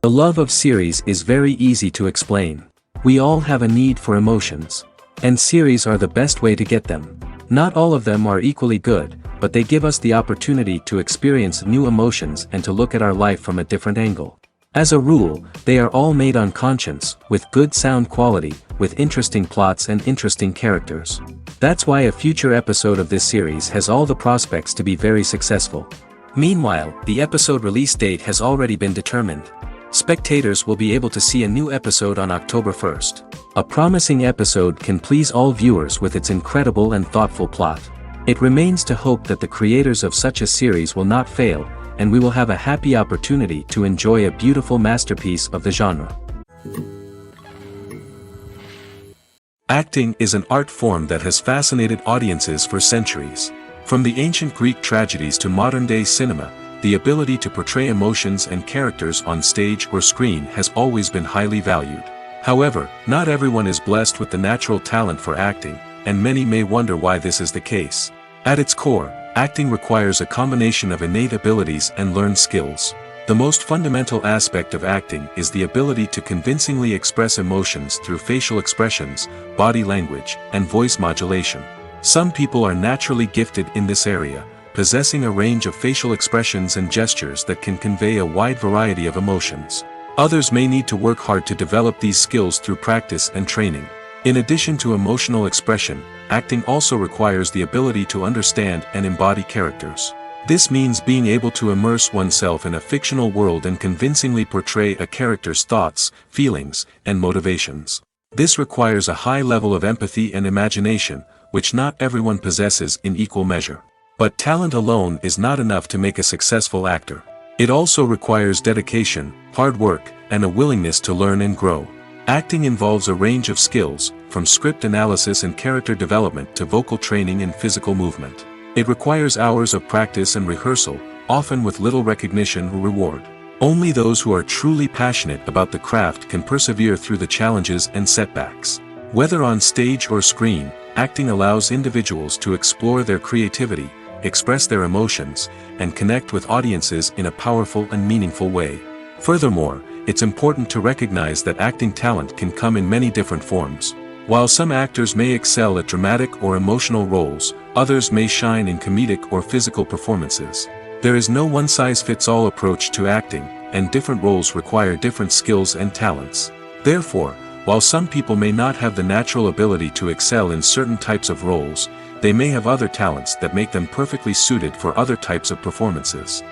The love of series is very easy to explain. We all have a need for emotions. And series are the best way to get them. Not all of them are equally good, but they give us the opportunity to experience new emotions and to look at our life from a different angle. As a rule, they are all made on conscience, with good sound quality, with interesting plots and interesting characters. That's why a future episode of this series has all the prospects to be very successful. Meanwhile, the episode release date has already been determined. Spectators will be able to see a new episode on October 1st. A promising episode can please all viewers with its incredible and thoughtful plot. It remains to hope that the creators of such a series will not fail, and we will have a happy opportunity to enjoy a beautiful masterpiece of the genre. Acting is an art form that has fascinated audiences for centuries. From the ancient Greek tragedies to modern-day cinema, the ability to portray emotions and characters on stage or screen has always been highly valued. However, not everyone is blessed with the natural talent for acting, and many may wonder why this is the case. At its core, acting requires a combination of innate abilities and learned skills. The most fundamental aspect of acting is the ability to convincingly express emotions through facial expressions, body language, and voice modulation. Some people are naturally gifted in this area, possessing a range of facial expressions and gestures that can convey a wide variety of emotions. Others may need to work hard to develop these skills through practice and training. In addition to emotional expression, acting also requires the ability to understand and embody characters. This means being able to immerse oneself in a fictional world and convincingly portray a character's thoughts, feelings, and motivations. This requires a high level of empathy and imagination, which not everyone possesses in equal measure. But talent alone is not enough to make a successful actor. It also requires dedication, hard work, and a willingness to learn and grow. Acting involves a range of skills, from script analysis and character development to vocal training and physical movement. It requires hours of practice and rehearsal, often with little recognition or reward. Only those who are truly passionate about the craft can persevere through the challenges and setbacks. Whether on stage or screen, acting allows individuals to explore their creativity, express their emotions, and connect with audiences in a powerful and meaningful way. Furthermore, it's important to recognize that acting talent can come in many different forms. While some actors may excel at dramatic or emotional roles, others may shine in comedic or physical performances. There is no one-size-fits-all approach to acting, and different roles require different skills and talents. Therefore, while some people may not have the natural ability to excel in certain types of roles, they may have other talents that make them perfectly suited for other types of performances.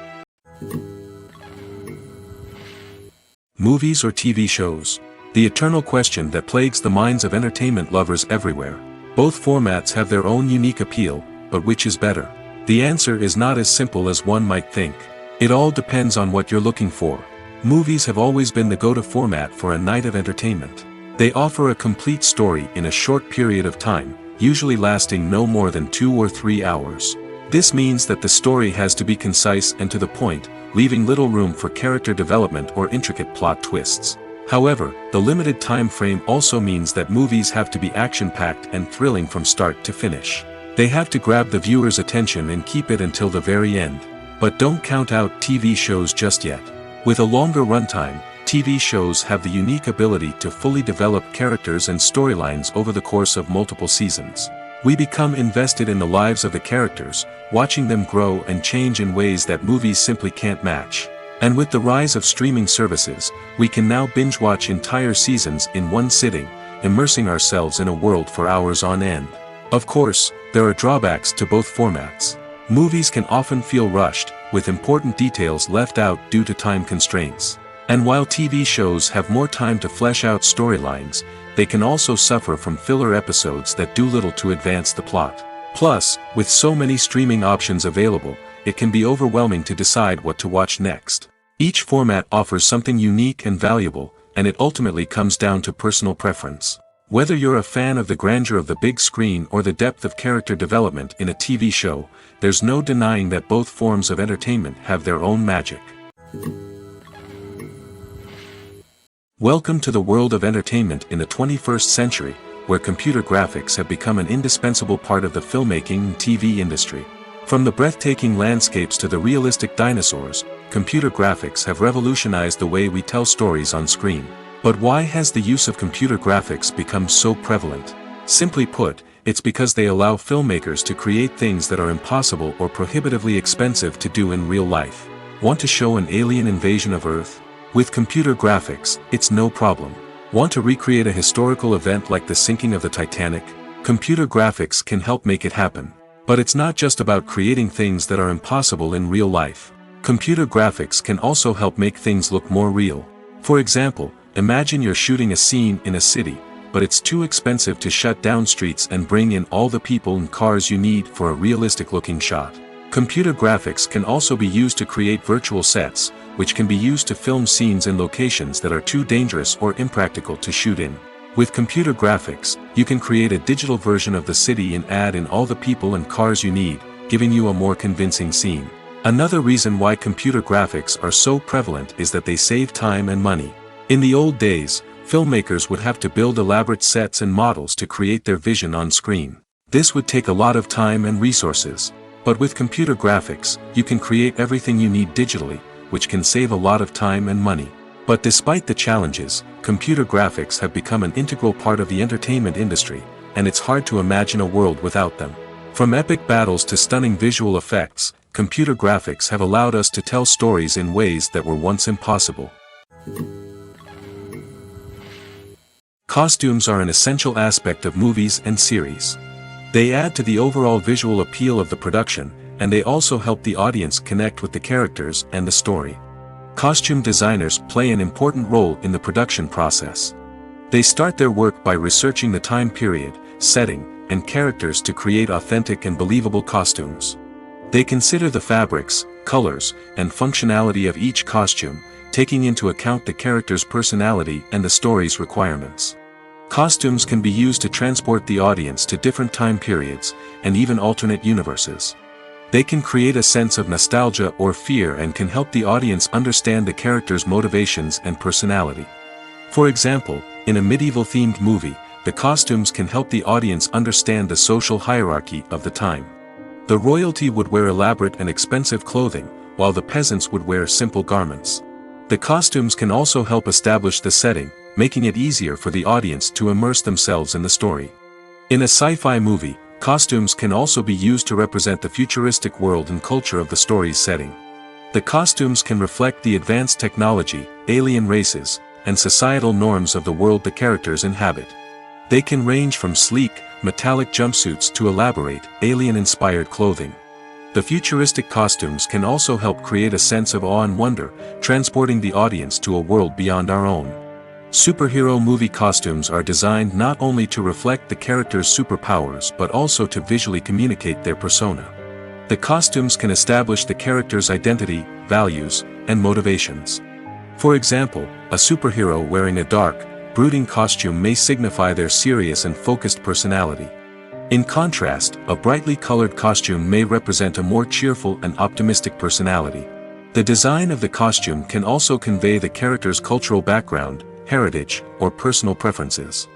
Movies or TV shows? The eternal question that plagues the minds of entertainment lovers everywhere. Both formats have their own unique appeal, but which is better? The answer is not as simple as one might think. It all depends on what you're looking for. Movies have always been the go-to format for a night of entertainment. They offer a complete story in a short period of time, usually lasting no more than 2 or 3 hours. This means that the story has to be concise and to the point, leaving little room for character development or intricate plot twists. However, the limited time frame also means that movies have to be action-packed and thrilling from start to finish. They have to grab the viewer's attention and keep it until the very end. But don't count out TV shows just yet. With a longer runtime, TV shows have the unique ability to fully develop characters and storylines over the course of multiple seasons. We become invested in the lives of the characters, watching them grow and change in ways that movies simply can't match. And with the rise of streaming services, we can now binge-watch entire seasons in one sitting, immersing ourselves in a world for hours on end. Of course, there are drawbacks to both formats. Movies can often feel rushed, with important details left out due to time constraints. And while TV shows have more time to flesh out storylines, they can also suffer from filler episodes that do little to advance the plot. Plus, with so many streaming options available, it can be overwhelming to decide what to watch next. Each format offers something unique and valuable, and it ultimately comes down to personal preference. Whether you're a fan of the grandeur of the big screen or the depth of character development in a TV show, there's no denying that both forms of entertainment have their own magic. Welcome to the world of entertainment in the 21st century, where computer graphics have become an indispensable part of the filmmaking and TV industry. From the breathtaking landscapes to the realistic dinosaurs, computer graphics have revolutionized the way we tell stories on screen. But why has the use of computer graphics become so prevalent? Simply put, it's because they allow filmmakers to create things that are impossible or prohibitively expensive to do in real life. Want to show an alien invasion of Earth? With computer graphics, it's no problem. Want to recreate a historical event like the sinking of the Titanic? Computer graphics can help make it happen. But it's not just about creating things that are impossible in real life. Computer graphics can also help make things look more real. For example, imagine you're shooting a scene in a city, but it's too expensive to shut down streets and bring in all the people and cars you need for a realistic-looking shot. Computer graphics can also be used to create virtual sets, which can be used to film scenes in locations that are too dangerous or impractical to shoot in. With computer graphics, you can create a digital version of the city and add in all the people and cars you need, giving you a more convincing scene. Another reason why computer graphics are so prevalent is that they save time and money. In the old days, filmmakers would have to build elaborate sets and models to create their vision on screen. This would take a lot of time and resources. But with computer graphics, you can create everything you need digitally, which can save a lot of time and money. But despite the challenges, computer graphics have become an integral part of the entertainment industry, and it's hard to imagine a world without them. From epic battles to stunning visual effects, computer graphics have allowed us to tell stories in ways that were once impossible. Costumes are an essential aspect of movies and series. They add to the overall visual appeal of the production, and they also help the audience connect with the characters and the story. Costume designers play an important role in the production process. They start their work by researching the time period, setting, and characters to create authentic and believable costumes. They consider the fabrics, colors, and functionality of each costume, taking into account the character's personality and the story's requirements. Costumes can be used to transport the audience to different time periods, and even alternate universes. They can create a sense of nostalgia or fear and can help the audience understand the character's motivations and personality. For example, in a medieval-themed movie, the costumes can help the audience understand the social hierarchy of the time. The royalty would wear elaborate and expensive clothing, while the peasants would wear simple garments. The costumes can also help establish the setting, making it easier for the audience to immerse themselves in the story. In a sci-fi movie, costumes can also be used to represent the futuristic world and culture of the story's setting. The costumes can reflect the advanced technology, alien races, and societal norms of the world the characters inhabit. They can range from sleek, metallic jumpsuits to elaborate, alien-inspired clothing. The futuristic costumes can also help create a sense of awe and wonder, transporting the audience to a world beyond our own. Superhero movie costumes are designed not only to reflect the character's superpowers but also to visually communicate their persona. The costumes can establish the character's identity, values, and motivations. For example, a superhero wearing a dark, brooding costume may signify their serious and focused personality. In contrast, a brightly colored costume may represent a more cheerful and optimistic personality. The design of the costume can also convey the character's cultural background, heritage, or personal preferences.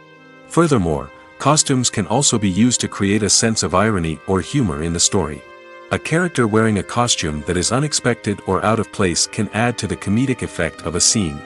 Furthermore, costumes can also be used to create a sense of irony or humor in the story. A character wearing a costume that is unexpected or out of place can add to the comedic effect of a scene.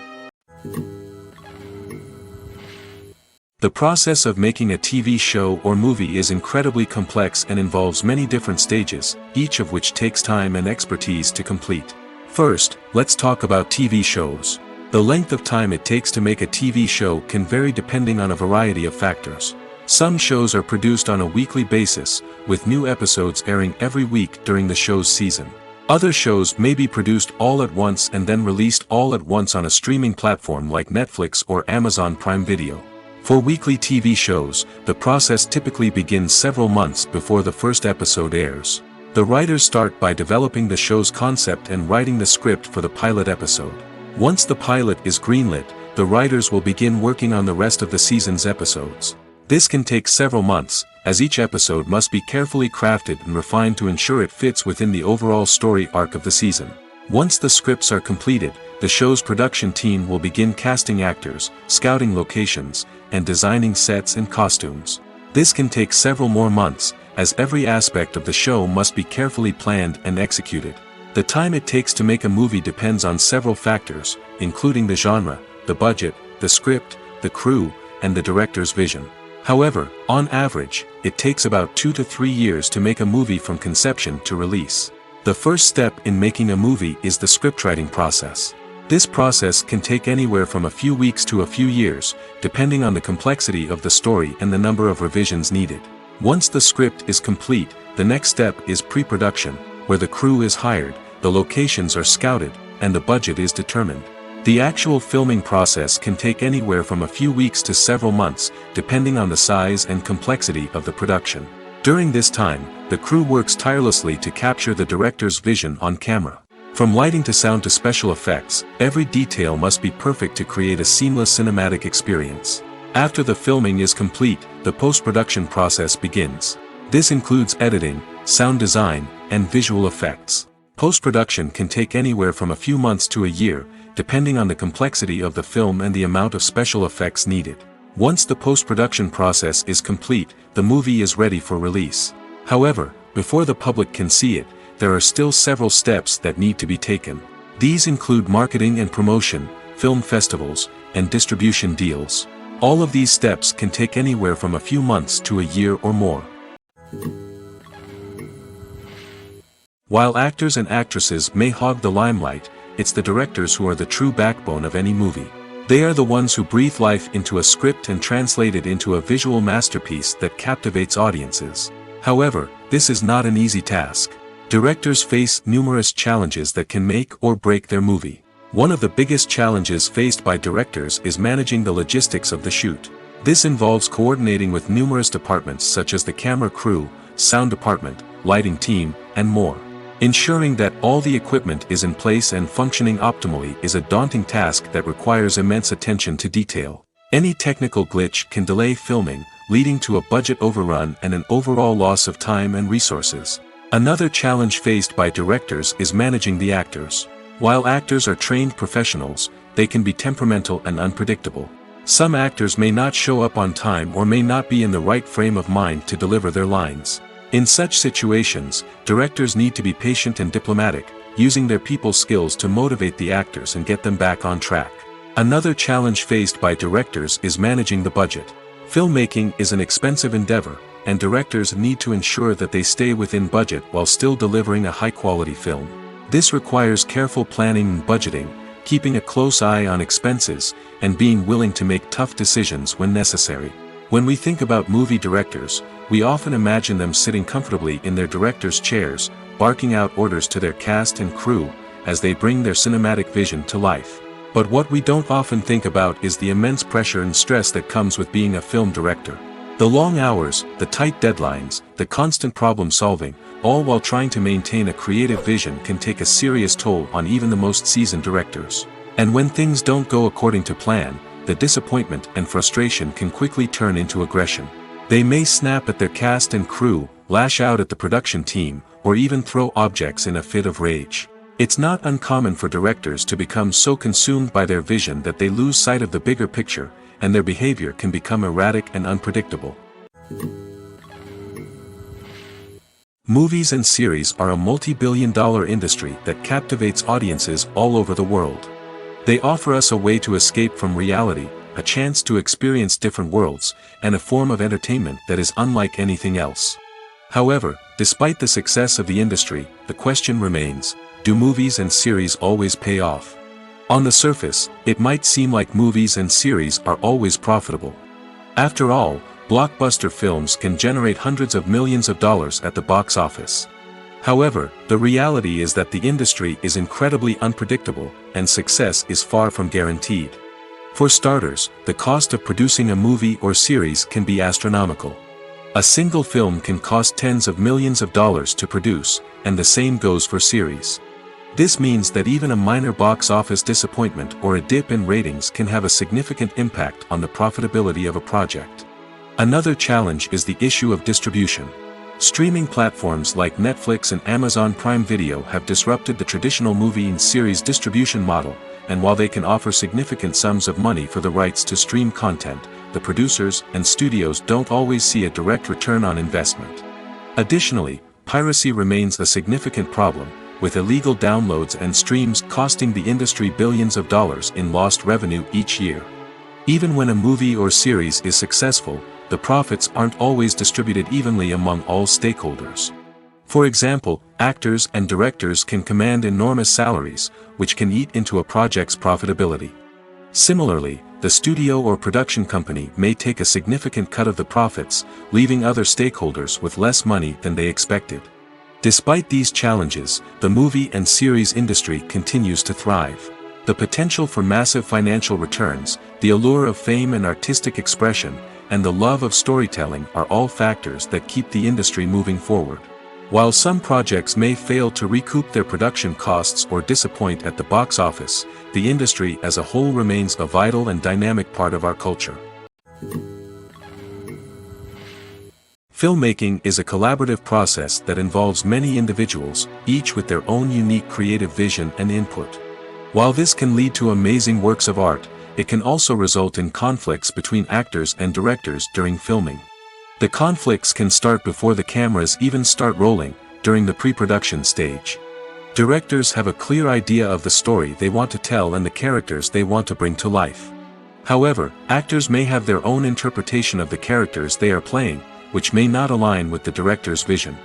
The process of making a TV show or movie is incredibly complex and involves many different stages, each of which takes time and expertise to complete. First, let's talk about TV shows. The length of time it takes to make a TV show can vary depending on a variety of factors. Some shows are produced on a weekly basis, with new episodes airing every week during the show's season. Other shows may be produced all at once and then released all at once on a streaming platform like Netflix or Amazon Prime Video. For weekly TV shows, the process typically begins several months before the first episode airs. The writers start by developing the show's concept and writing the script for the pilot episode. Once the pilot is greenlit, the writers will begin working on the rest of the season's episodes. This can take several months, as each episode must be carefully crafted and refined to ensure it fits within the overall story arc of the season. Once the scripts are completed, the show's production team will begin casting actors, scouting locations, and designing sets and costumes. This can take several more months, as every aspect of the show must be carefully planned and executed. The time it takes to make a movie depends on several factors, including the genre, the budget, the script, the crew, and the director's vision. However, on average, it takes about 2 to 3 years to make a movie from conception to release. The first step in making a movie is the scriptwriting process. This process can take anywhere from a few weeks to a few years, depending on the complexity of the story and the number of revisions needed. Once the script is complete, the next step is pre-production, where the crew is hired, the locations are scouted, and the budget is determined. The actual filming process can take anywhere from a few weeks to several months, depending on the size and complexity of the production. During this time, the crew works tirelessly to capture the director's vision on camera. From lighting to sound to special effects, every detail must be perfect to create a seamless cinematic experience. After the filming is complete, the post-production process begins. This includes editing, sound design, and visual effects. Post-production can take anywhere from a few months to a year, depending on the complexity of the film and the amount of special effects needed. Once the post-production process is complete, the movie is ready for release. However, before the public can see it, there are still several steps that need to be taken. These include marketing and promotion, film festivals, and distribution deals. All of these steps can take anywhere from a few months to a year or more. While actors and actresses may hog the limelight, it's the directors who are the true backbone of any movie. They are the ones who breathe life into a script and translate it into a visual masterpiece that captivates audiences. However, this is not an easy task. Directors face numerous challenges that can make or break their movie. One of the biggest challenges faced by directors is managing the logistics of the shoot. This involves coordinating with numerous departments such as the camera crew, sound department, lighting team, and more. Ensuring that all the equipment is in place and functioning optimally is a daunting task that requires immense attention to detail. Any technical glitch can delay filming, leading to a budget overrun and an overall loss of time and resources. Another challenge faced by directors is managing the actors. While actors are trained professionals, they can be temperamental and unpredictable. Some actors may not show up on time or may not be in the right frame of mind to deliver their lines. In such situations, directors need to be patient and diplomatic, using their people skills to motivate the actors and get them back on track. Another challenge faced by directors is managing the budget. Filmmaking is an expensive endeavor, and directors need to ensure that they stay within budget while still delivering a high-quality film. This requires careful planning and budgeting, keeping a close eye on expenses, and being willing to make tough decisions when necessary. When we think about movie directors, we often imagine them sitting comfortably in their director's chairs, barking out orders to their cast and crew, as they bring their cinematic vision to life. But what we don't often think about is the immense pressure and stress that comes with being a film director. The long hours, the tight deadlines, the constant problem solving, all while trying to maintain a creative vision can take a serious toll on even the most seasoned directors. And when things don't go according to plan, the disappointment and frustration can quickly turn into aggression. They may snap at their cast and crew, lash out at the production team, or even throw objects in a fit of rage. It's not uncommon for directors to become so consumed by their vision that they lose sight of the bigger picture, and their behavior can become erratic and unpredictable. Movies and series are a multi-billion-dollar industry that captivates audiences all over the world. They offer us a way to escape from reality, a chance to experience different worlds, and a form of entertainment that is unlike anything else. However, despite the success of the industry, the question remains, do movies and series always pay off? On the surface, it might seem like movies and series are always profitable. After all, blockbuster films can generate hundreds of millions of dollars at the box office. However, the reality is that the industry is incredibly unpredictable, and success is far from guaranteed. For starters, the cost of producing a movie or series can be astronomical. A single film can cost tens of millions of dollars to produce, and the same goes for series. This means that even a minor box office disappointment or a dip in ratings can have a significant impact on the profitability of a project. Another challenge is the issue of distribution. Streaming platforms like Netflix and Amazon Prime Video have disrupted the traditional movie and series distribution model, and while they can offer significant sums of money for the rights to stream content, the producers and studios don't always see a direct return on investment. Additionally, piracy remains a significant problem, with illegal downloads and streams costing the industry billions of dollars in lost revenue each year. Even when a movie or series is successful, the profits aren't always distributed evenly among all stakeholders. For example, actors and directors can command enormous salaries, which can eat into a project's profitability. Similarly, the studio or production company may take a significant cut of the profits, leaving other stakeholders with less money than they expected. Despite these challenges, the movie and series industry continues to thrive. The potential for massive financial returns, the allure of fame and artistic expression, and the love of storytelling are all factors that keep the industry moving forward. While some projects may fail to recoup their production costs or disappoint at the box office, the industry as a whole remains a vital and dynamic part of our culture. Filmmaking is a collaborative process that involves many individuals, each with their own unique creative vision and input. While this can lead to amazing works of art, it can also result in conflicts between actors and directors during filming. The conflicts can start before the cameras even start rolling, during the pre-production stage. Directors have a clear idea of the story they want to tell and the characters they want to bring to life. However, actors may have their own interpretation of the characters they are playing, which may not align with the director's vision.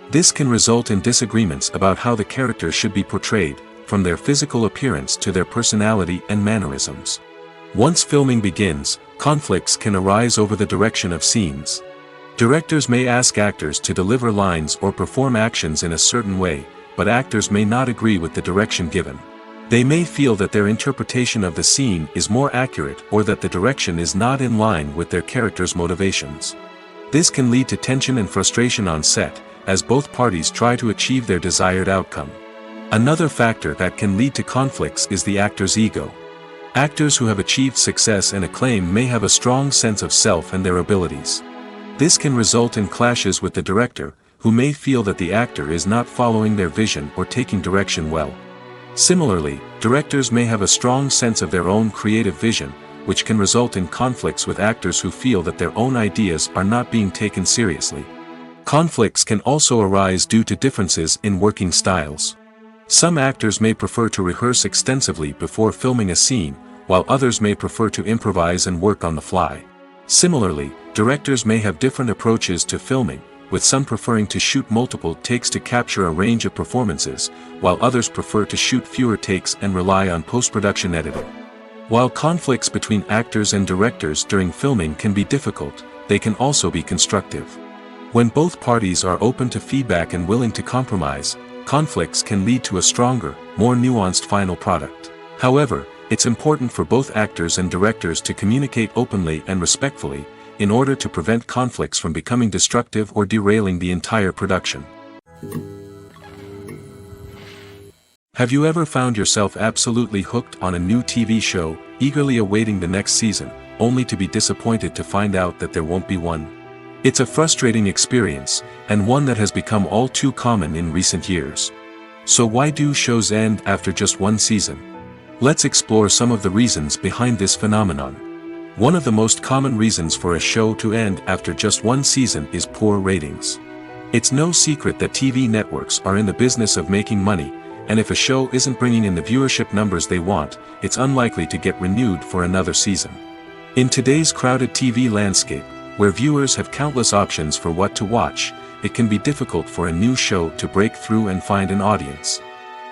This can result in disagreements about how the characters should be portrayed, from their physical appearance to their personality and mannerisms. Once filming begins, conflicts can arise over the direction of scenes. Directors may ask actors to deliver lines or perform actions in a certain way, but actors may not agree with the direction given. They may feel that their interpretation of the scene is more accurate or that the direction is not in line with their character's motivations. This can lead to tension and frustration on set, as both parties try to achieve their desired outcome. Another factor that can lead to conflicts is the actor's ego. Actors who have achieved success and acclaim may have a strong sense of self and their abilities. This can result in clashes with the director, who may feel that the actor is not following their vision or taking direction well. Similarly, directors may have a strong sense of their own creative vision, which can result in conflicts with actors who feel that their own ideas are not being taken seriously. Conflicts can also arise due to differences in working styles. Some actors may prefer to rehearse extensively before filming a scene, while others may prefer to improvise and work on the fly. Similarly, directors may have different approaches to filming, with some preferring to shoot multiple takes to capture a range of performances, while others prefer to shoot fewer takes and rely on post-production editing. While conflicts between actors and directors during filming can be difficult, they can also be constructive. When both parties are open to feedback and willing to compromise, conflicts can lead to a stronger, more nuanced final product. However, it's important for both actors and directors to communicate openly and respectfully, in order to prevent conflicts from becoming destructive or derailing the entire production. Have you ever found yourself absolutely hooked on a new TV show, eagerly awaiting the next season, only to be disappointed to find out that there won't be one? It's a frustrating experience, and one that has become all too common in recent years. So why do shows end after just one season? Let's explore some of the reasons behind this phenomenon. One of the most common reasons for a show to end after just one season is poor ratings. It's no secret that TV networks are in the business of making money, and if a show isn't bringing in the viewership numbers they want, it's unlikely to get renewed for another season. In today's crowded TV landscape, where viewers have countless options for what to watch, it can be difficult for a new show to break through and find an audience.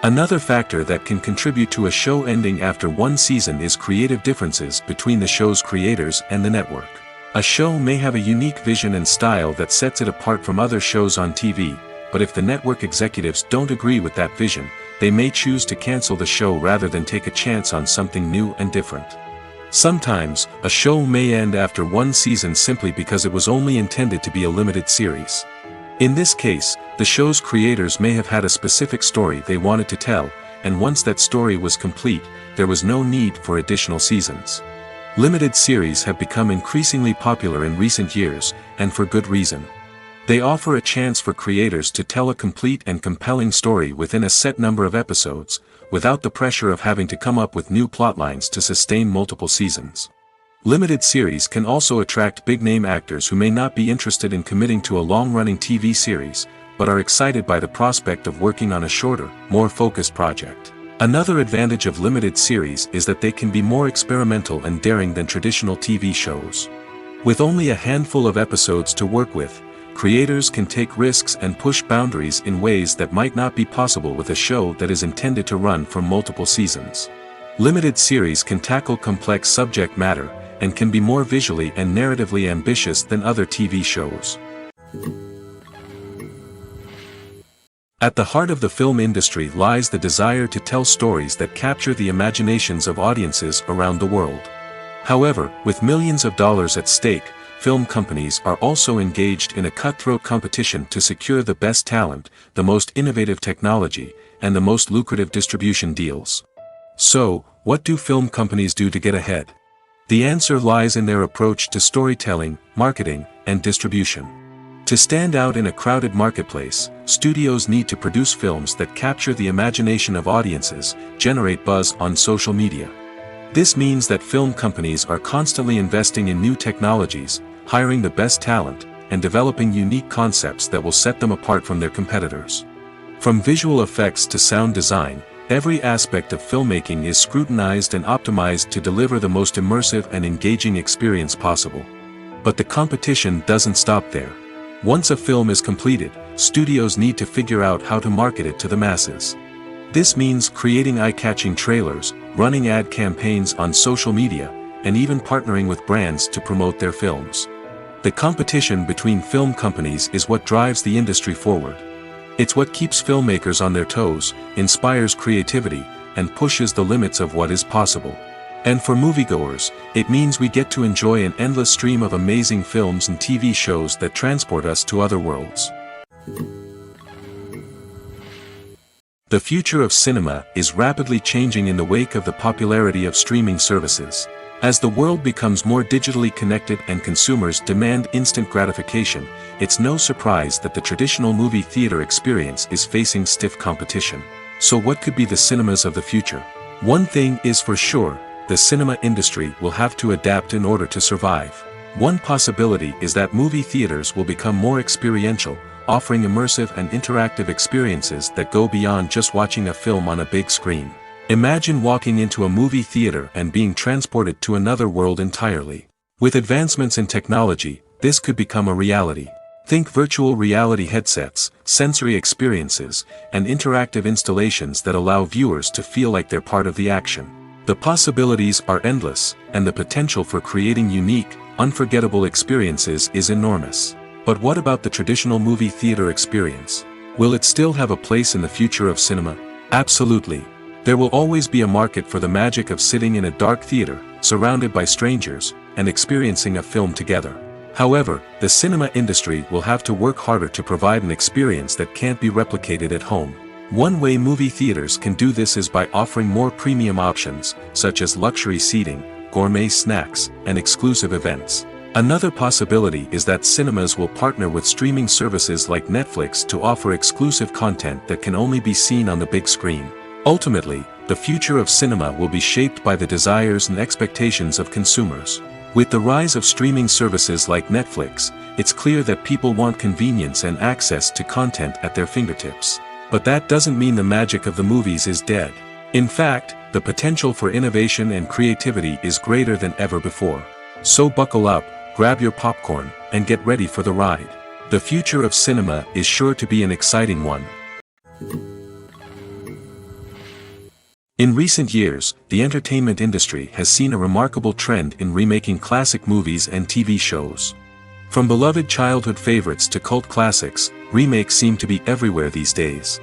Another factor that can contribute to a show ending after one season is creative differences between the show's creators and the network. A show may have a unique vision and style that sets it apart from other shows on TV, but if the network executives don't agree with that vision, they may choose to cancel the show rather than take a chance on something new and different. Sometimes, a show may end after one season simply because it was only intended to be a limited series. In this case, the show's creators may have had a specific story they wanted to tell, and once that story was complete, there was no need for additional seasons. Limited series have become increasingly popular in recent years, and for good reason. They offer a chance for creators to tell a complete and compelling story within a set number of episodes, without the pressure of having to come up with new plotlines to sustain multiple seasons. Limited series can also attract big-name actors who may not be interested in committing to a long-running TV series, but are excited by the prospect of working on a shorter, more focused project. Another advantage of limited series is that they can be more experimental and daring than traditional TV shows. With only a handful of episodes to work with, creators can take risks and push boundaries in ways that might not be possible with a show that is intended to run for multiple seasons. Limited series can tackle complex subject matter, and can be more visually and narratively ambitious than other TV shows. At the heart of the film industry lies the desire to tell stories that capture the imaginations of audiences around the world. However, with millions of dollars at stake, film companies are also engaged in a cutthroat competition to secure the best talent, the most innovative technology, and the most lucrative distribution deals. So, what do film companies do to get ahead? The answer lies in their approach to storytelling, marketing, and distribution. To stand out in a crowded marketplace, studios need to produce films that capture the imagination of audiences, generate buzz on social media. This means that film companies are constantly investing in new technologies, hiring the best talent, and developing unique concepts that will set them apart from their competitors. From visual effects to sound design, every aspect of filmmaking is scrutinized and optimized to deliver the most immersive and engaging experience possible. But the competition doesn't stop there. Once a film is completed, studios need to figure out how to market it to the masses. This means creating eye-catching trailers, running ad campaigns on social media, and even partnering with brands to promote their films. The competition between film companies is what drives the industry forward. It's what keeps filmmakers on their toes, inspires creativity, and pushes the limits of what is possible. And for moviegoers, it means we get to enjoy an endless stream of amazing films and TV shows that transport us to other worlds. The future of cinema is rapidly changing in the wake of the popularity of streaming services. As the world becomes more digitally connected and consumers demand instant gratification, it's no surprise that the traditional movie theater experience is facing stiff competition. So what could be the cinemas of the future? One thing is for sure, the cinema industry will have to adapt in order to survive. One possibility is that movie theaters will become more experiential, offering immersive and interactive experiences that go beyond just watching a film on a big screen. Imagine walking into a movie theater and being transported to another world entirely. With advancements in technology, this could become a reality. Think virtual reality headsets, sensory experiences, and interactive installations that allow viewers to feel like they're part of the action. The possibilities are endless, and the potential for creating unique, unforgettable experiences is enormous. But what about the traditional movie theater experience? Will it still have a place in the future of cinema? Absolutely. There will always be a market for the magic of sitting in a dark theater, surrounded by strangers, and experiencing a film together. However, the cinema industry will have to work harder to provide an experience that can't be replicated at home. One way movie theaters can do this is by offering more premium options, such as luxury seating, gourmet snacks, and exclusive events. Another possibility is that cinemas will partner with streaming services like Netflix to offer exclusive content that can only be seen on the big screen. Ultimately, the future of cinema will be shaped by the desires and expectations of consumers. With the rise of streaming services like Netflix, it's clear that people want convenience and access to content at their fingertips. But that doesn't mean the magic of the movies is dead. In fact, the potential for innovation and creativity is greater than ever before. So buckle up, grab your popcorn, and get ready for the ride. The future of cinema is sure to be an exciting one. In recent years, the entertainment industry has seen a remarkable trend in remaking classic movies and TV shows. From beloved childhood favorites to cult classics, remakes seem to be everywhere these days.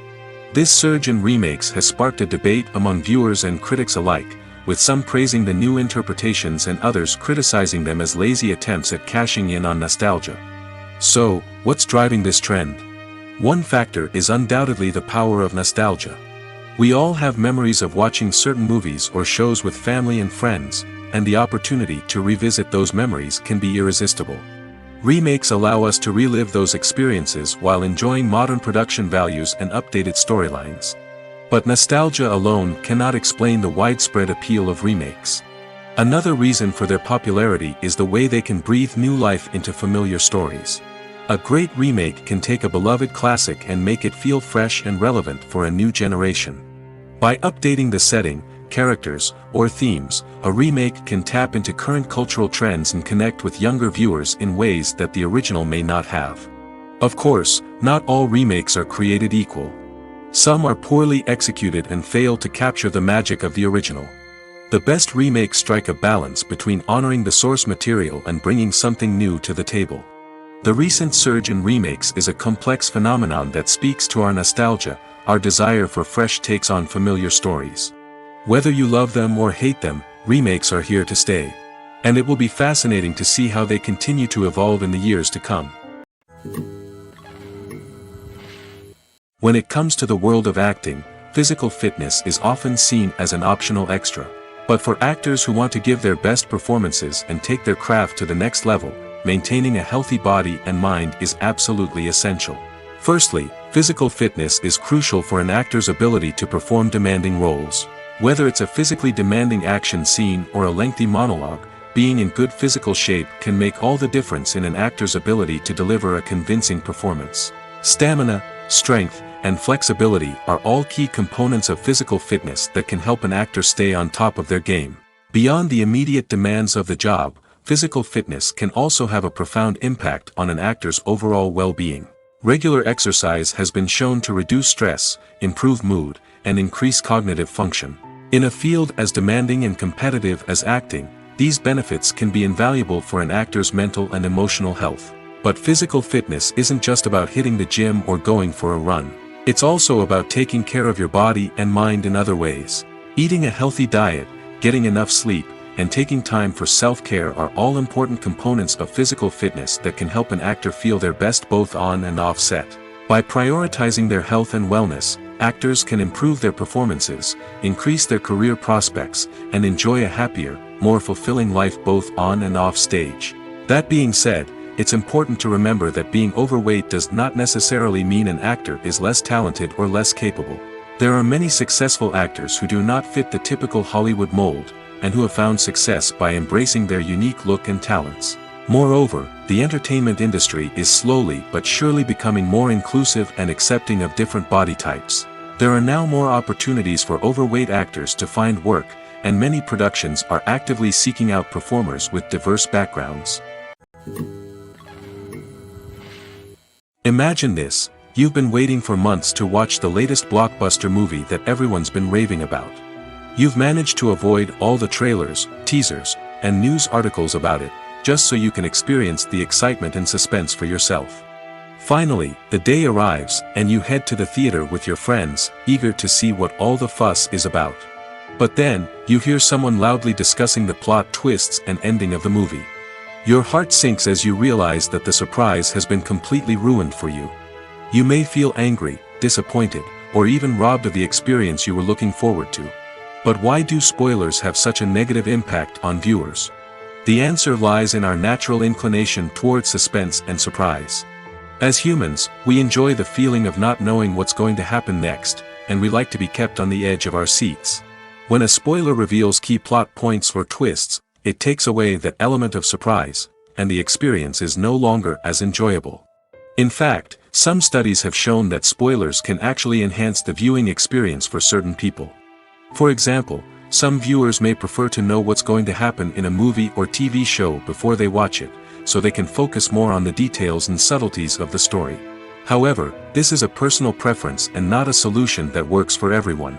This surge in remakes has sparked a debate among viewers and critics alike, with some praising the new interpretations and others criticizing them as lazy attempts at cashing in on nostalgia. So, what's driving this trend? One factor is undoubtedly the power of nostalgia. We all have memories of watching certain movies or shows with family and friends, and the opportunity to revisit those memories can be irresistible. Remakes allow us to relive those experiences while enjoying modern production values and updated storylines. But nostalgia alone cannot explain the widespread appeal of remakes. Another reason for their popularity is the way they can breathe new life into familiar stories. A great remake can take a beloved classic and make it feel fresh and relevant for a new generation. By updating the setting, characters, or themes, a remake can tap into current cultural trends and connect with younger viewers in ways that the original may not have. Of course, not all remakes are created equal. Some are poorly executed and fail to capture the magic of the original. The best remakes strike a balance between honoring the source material and bringing something new to the table. The recent surge in remakes is a complex phenomenon that speaks to our nostalgia, our desire for fresh takes on familiar stories. Whether you love them or hate them, remakes are here to stay. And it will be fascinating to see how they continue to evolve in the years to come. When it comes to the world of acting, physical fitness is often seen as an optional extra. But for actors who want to give their best performances and take their craft to the next level, maintaining a healthy body and mind is absolutely essential. Firstly, physical fitness is crucial for an actor's ability to perform demanding roles. Whether it's a physically demanding action scene or a lengthy monologue, being in good physical shape can make all the difference in an actor's ability to deliver a convincing performance. Stamina, strength, and flexibility are all key components of physical fitness that can help an actor stay on top of their game. Beyond the immediate demands of the job, physical fitness can also have a profound impact on an actor's overall well-being. Regular exercise has been shown to reduce stress, improve mood, and increase cognitive function. In a field as demanding and competitive as acting, these benefits can be invaluable for an actor's mental and emotional health. But physical fitness isn't just about hitting the gym or going for a run. It's also about taking care of your body and mind in other ways. Eating a healthy diet, getting enough sleep, and taking time for self-care are all important components of physical fitness that can help an actor feel their best both on and off set. By prioritizing their health and wellness, actors can improve their performances, increase their career prospects, and enjoy a happier, more fulfilling life both on and off stage. That being said, it's important to remember that being overweight does not necessarily mean an actor is less talented or less capable. There are many successful actors who do not fit the typical Hollywood mold, and who have found success by embracing their unique look and talents. Moreover, the entertainment industry is slowly but surely becoming more inclusive and accepting of different body types. There are now more opportunities for overweight actors to find work, and many productions are actively seeking out performers with diverse backgrounds. Imagine this: you've been waiting for months to watch the latest blockbuster movie that everyone's been raving about. You've managed to avoid all the trailers, teasers, and news articles about it, just so you can experience the excitement and suspense for yourself. Finally, the day arrives, and you head to the theater with your friends, eager to see what all the fuss is about. But then, you hear someone loudly discussing the plot twists and ending of the movie. Your heart sinks as you realize that the surprise has been completely ruined for you. You may feel angry, disappointed, or even robbed of the experience you were looking forward to. But why do spoilers have such a negative impact on viewers? The answer lies in our natural inclination toward suspense and surprise. As humans, we enjoy the feeling of not knowing what's going to happen next, and we like to be kept on the edge of our seats. When a spoiler reveals key plot points or twists, it takes away that element of surprise, and the experience is no longer as enjoyable. In fact, some studies have shown that spoilers can actually enhance the viewing experience for certain people. For example, some viewers may prefer to know what's going to happen in a movie or TV show before they watch it, so they can focus more on the details and subtleties of the story. However, this is a personal preference and not a solution that works for everyone.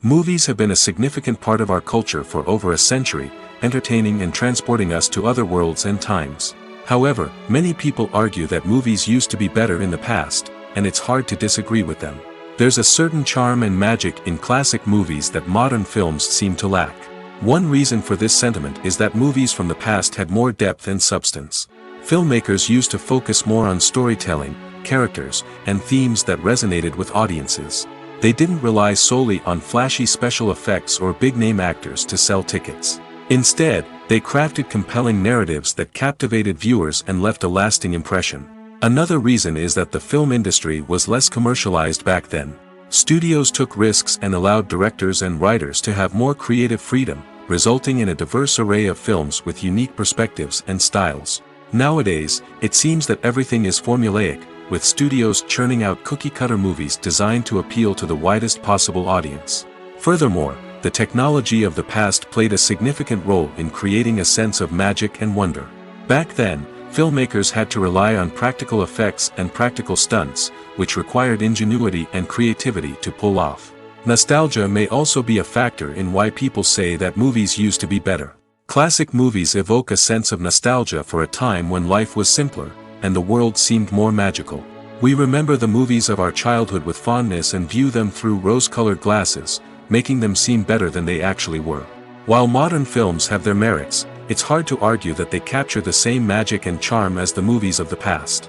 Movies have been a significant part of our culture for over a century, entertaining and transporting us to other worlds and times. However, many people argue that movies used to be better in the past, and it's hard to disagree with them. There's a certain charm and magic in classic movies that modern films seem to lack. One reason for this sentiment is that movies from the past had more depth and substance. Filmmakers used to focus more on storytelling, characters, and themes that resonated with audiences. They didn't rely solely on flashy special effects or big-name actors to sell tickets. Instead, they crafted compelling narratives that captivated viewers and left a lasting impression. Another reason is that the film industry was less commercialized back then. Studios took risks and allowed directors and writers to have more creative freedom, resulting in a diverse array of films with unique perspectives and styles. Nowadays, it seems that everything is formulaic, with studios churning out cookie-cutter movies designed to appeal to the widest possible audience. Furthermore, the technology of the past played a significant role in creating a sense of magic and wonder. Back then, filmmakers had to rely on practical effects and practical stunts, which required ingenuity and creativity to pull off. Nostalgia may also be a factor in why people say that movies used to be better. Classic movies evoke a sense of nostalgia for a time when life was simpler, and the world seemed more magical. We remember the movies of our childhood with fondness and view them through rose-colored glasses, making them seem better than they actually were. While modern films have their merits, it's hard to argue that they capture the same magic and charm as the movies of the past.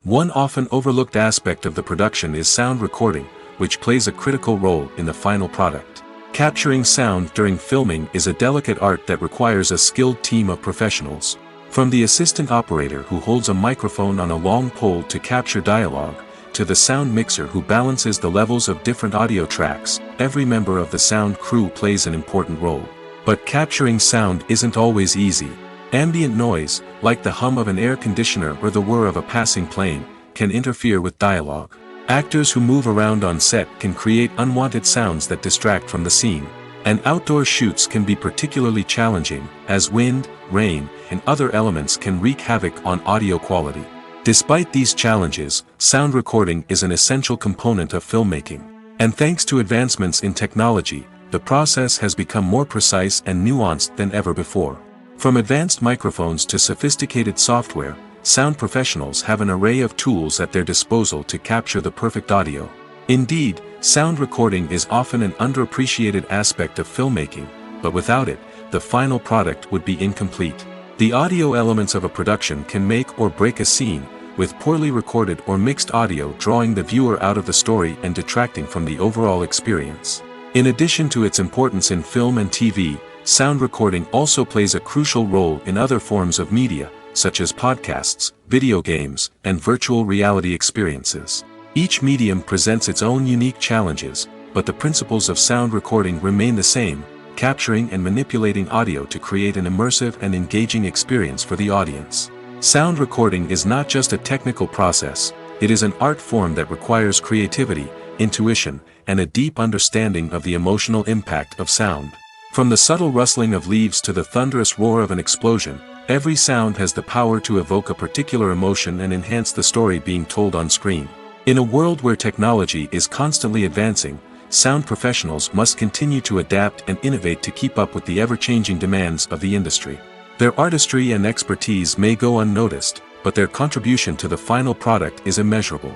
One often overlooked aspect of the production is sound recording, which plays a critical role in the final product. Capturing sound during filming is a delicate art that requires a skilled team of professionals. From the assistant operator who holds a microphone on a long pole to capture dialogue, to the sound mixer who balances the levels of different audio tracks, every member of the sound crew plays an important role. But capturing sound isn't always easy. Ambient noise, like the hum of an air conditioner or the whir of a passing plane, can interfere with dialogue. Actors who move around on set can create unwanted sounds that distract from the scene. And outdoor shoots can be particularly challenging, as wind, rain, and other elements can wreak havoc on audio quality. Despite these challenges, sound recording is an essential component of filmmaking. And thanks to advancements in technology, the process has become more precise and nuanced than ever before. From advanced microphones to sophisticated software, sound professionals have an array of tools at their disposal to capture the perfect audio. Indeed, sound recording is often an underappreciated aspect of filmmaking, but without it, the final product would be incomplete. The audio elements of a production can make or break a scene, with poorly recorded or mixed audio drawing the viewer out of the story and detracting from the overall experience. In addition to its importance in film and TV, sound recording also plays a crucial role in other forms of media, such as podcasts, video games, and virtual reality experiences. Each medium presents its own unique challenges, but the principles of sound recording remain the same: capturing and manipulating audio to create an immersive and engaging experience for the audience. Sound recording is not just a technical process, it is an art form that requires creativity, intuition, and a deep understanding of the emotional impact of sound. From the subtle rustling of leaves to the thunderous roar of an explosion, every sound has the power to evoke a particular emotion and enhance the story being told on screen. In a world where technology is constantly advancing, sound professionals must continue to adapt and innovate to keep up with the ever-changing demands of the industry. Their artistry and expertise may go unnoticed, but their contribution to the final product is immeasurable.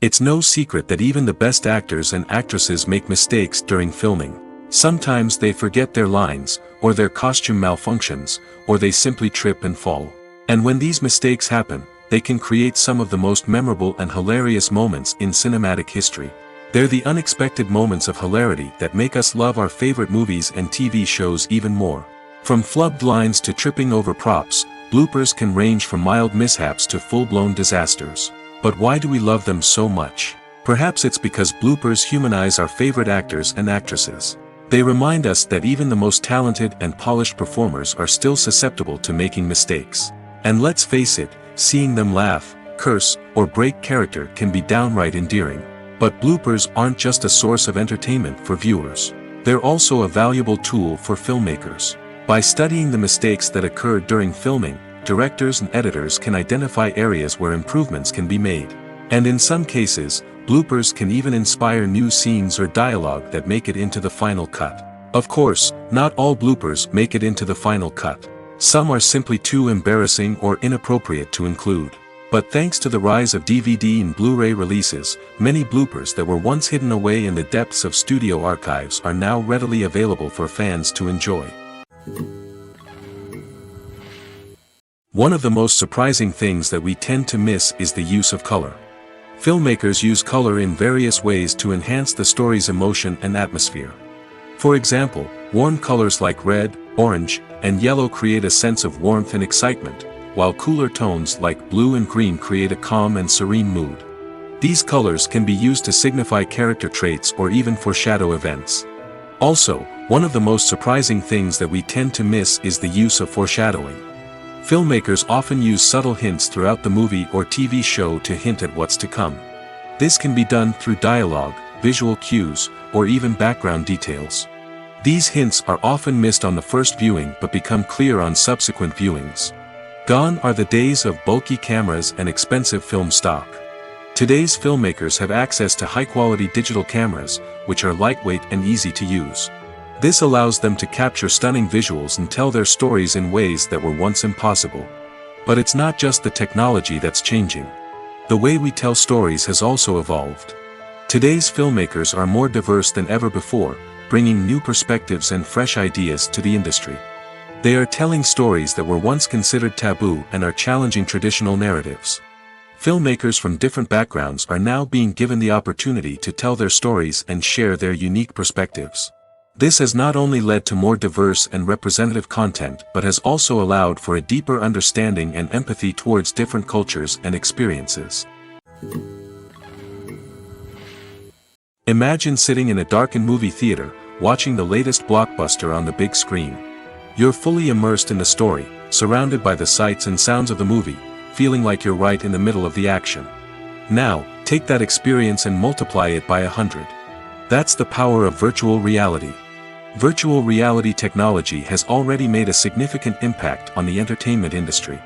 It's no secret that even the best actors and actresses make mistakes during filming. Sometimes they forget their lines, or their costume malfunctions, or they simply trip and fall. And when these mistakes happen, they can create some of the most memorable and hilarious moments in cinematic history. They're the unexpected moments of hilarity that make us love our favorite movies and TV shows even more. From flubbed lines to tripping over props, bloopers can range from mild mishaps to full-blown disasters. But why do we love them so much? Perhaps it's because bloopers humanize our favorite actors and actresses. They remind us that even the most talented and polished performers are still susceptible to making mistakes. And let's face it, seeing them laugh, curse, or break character can be downright endearing. But bloopers aren't just a source of entertainment for viewers. They're also a valuable tool for filmmakers. By studying the mistakes that occurred during filming, directors and editors can identify areas where improvements can be made. And in some cases, bloopers can even inspire new scenes or dialogue that make it into the final cut. Of course, not all bloopers make it into the final cut. Some are simply too embarrassing or inappropriate to include. But thanks to the rise of DVD and Blu-ray releases, many bloopers that were once hidden away in the depths of studio archives are now readily available for fans to enjoy. One of the most surprising things that we tend to miss is the use of color. Filmmakers use color in various ways to enhance the story's emotion and atmosphere. For example, warm colors like red, orange, and yellow create a sense of warmth and excitement, while cooler tones like blue and green create a calm and serene mood. These colors can be used to signify character traits or even foreshadow events. Also, one of the most surprising things that we tend to miss is the use of foreshadowing. Filmmakers often use subtle hints throughout the movie or TV show to hint at what's to come. This can be done through dialogue, visual cues, or even background details. These hints are often missed on the first viewing but become clear on subsequent viewings. Gone are the days of bulky cameras and expensive film stock. Today's filmmakers have access to high-quality digital cameras, which are lightweight and easy to use. This allows them to capture stunning visuals and tell their stories in ways that were once impossible. But it's not just the technology that's changing. The way we tell stories has also evolved. Today's filmmakers are more diverse than ever before, bringing new perspectives and fresh ideas to the industry. They are telling stories that were once considered taboo and are challenging traditional narratives. Filmmakers from different backgrounds are now being given the opportunity to tell their stories and share their unique perspectives. This has not only led to more diverse and representative content but has also allowed for a deeper understanding and empathy towards different cultures and experiences. Imagine sitting in a darkened movie theater, watching the latest blockbuster on the big screen. You're fully immersed in the story, surrounded by the sights and sounds of the movie, feeling like you're right in the middle of the action. Now, take that experience and multiply it by 100. That's the power of virtual reality. Virtual reality technology has already made a significant impact on the entertainment industry.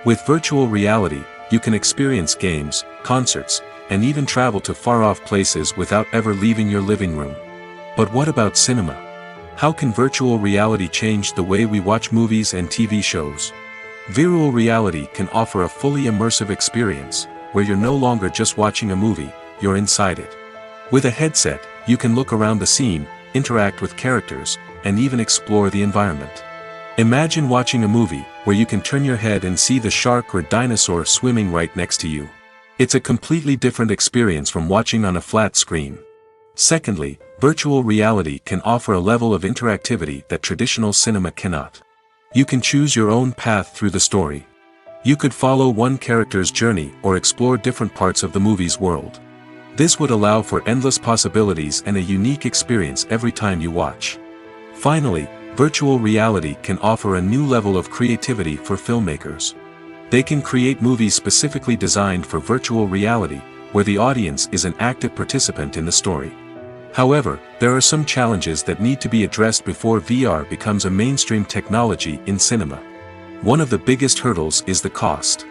With virtual reality, you can experience games, concerts, and even travel to far-off places without ever leaving your living room. But what about cinema? How can virtual reality change the way we watch movies and TV shows? Virtual reality can offer a fully immersive experience, where you're no longer just watching a movie, you're inside it. With a headset, you can look around the scene, interact with characters, and even explore the environment. Imagine watching a movie where you can turn your head and see the shark or dinosaur swimming right next to you. It's a completely different experience from watching on a flat screen. Secondly, virtual reality can offer a level of interactivity that traditional cinema cannot. You can choose your own path through the story. You could follow one character's journey or explore different parts of the movie's world. This would allow for endless possibilities and a unique experience every time you watch. Finally, virtual reality can offer a new level of creativity for filmmakers. They can create movies specifically designed for virtual reality, where the audience is an active participant in the story. However, there are some challenges that need to be addressed before VR becomes a mainstream technology in cinema. One of the biggest hurdles is the cost.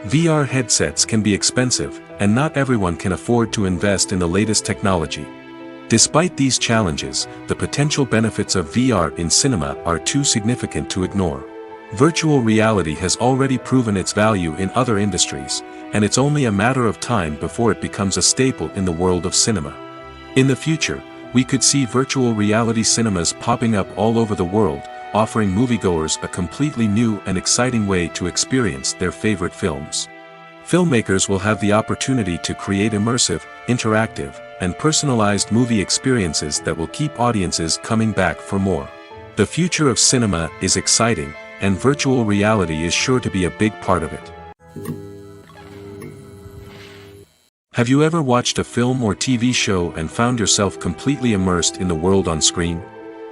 VR headsets can be expensive, and not everyone can afford to invest in the latest technology. Despite these challenges, the potential benefits of VR in cinema are too significant to ignore. Virtual reality has already proven its value in other industries, and it's only a matter of time before it becomes a staple in the world of cinema. In the future, we could see virtual reality cinemas popping up all over the world, offering moviegoers a completely new and exciting way to experience their favorite films. Filmmakers will have the opportunity to create immersive, interactive, and personalized movie experiences that will keep audiences coming back for more. The future of cinema is exciting, and virtual reality is sure to be a big part of it. Have you ever watched a film or TV show and found yourself completely immersed in the world on screen?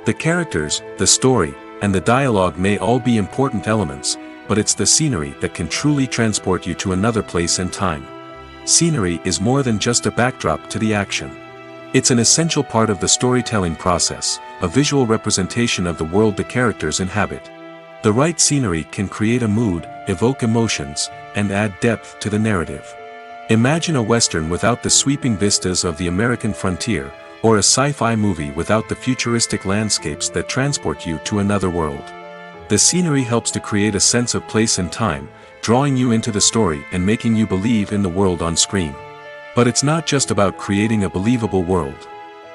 The characters, the story, and the dialogue may all be important elements, but it's the scenery that can truly transport you to another place and time. Scenery is more than just a backdrop to the action. It's an essential part of the storytelling process, a visual representation of the world the characters inhabit. The right scenery can create a mood, evoke emotions, and add depth to the narrative. Imagine a Western without the sweeping vistas of the American frontier, or a sci-fi movie without the futuristic landscapes that transport you to another world. The scenery helps to create a sense of place and time, drawing you into the story and making you believe in the world on screen. But it's not just about creating a believable world.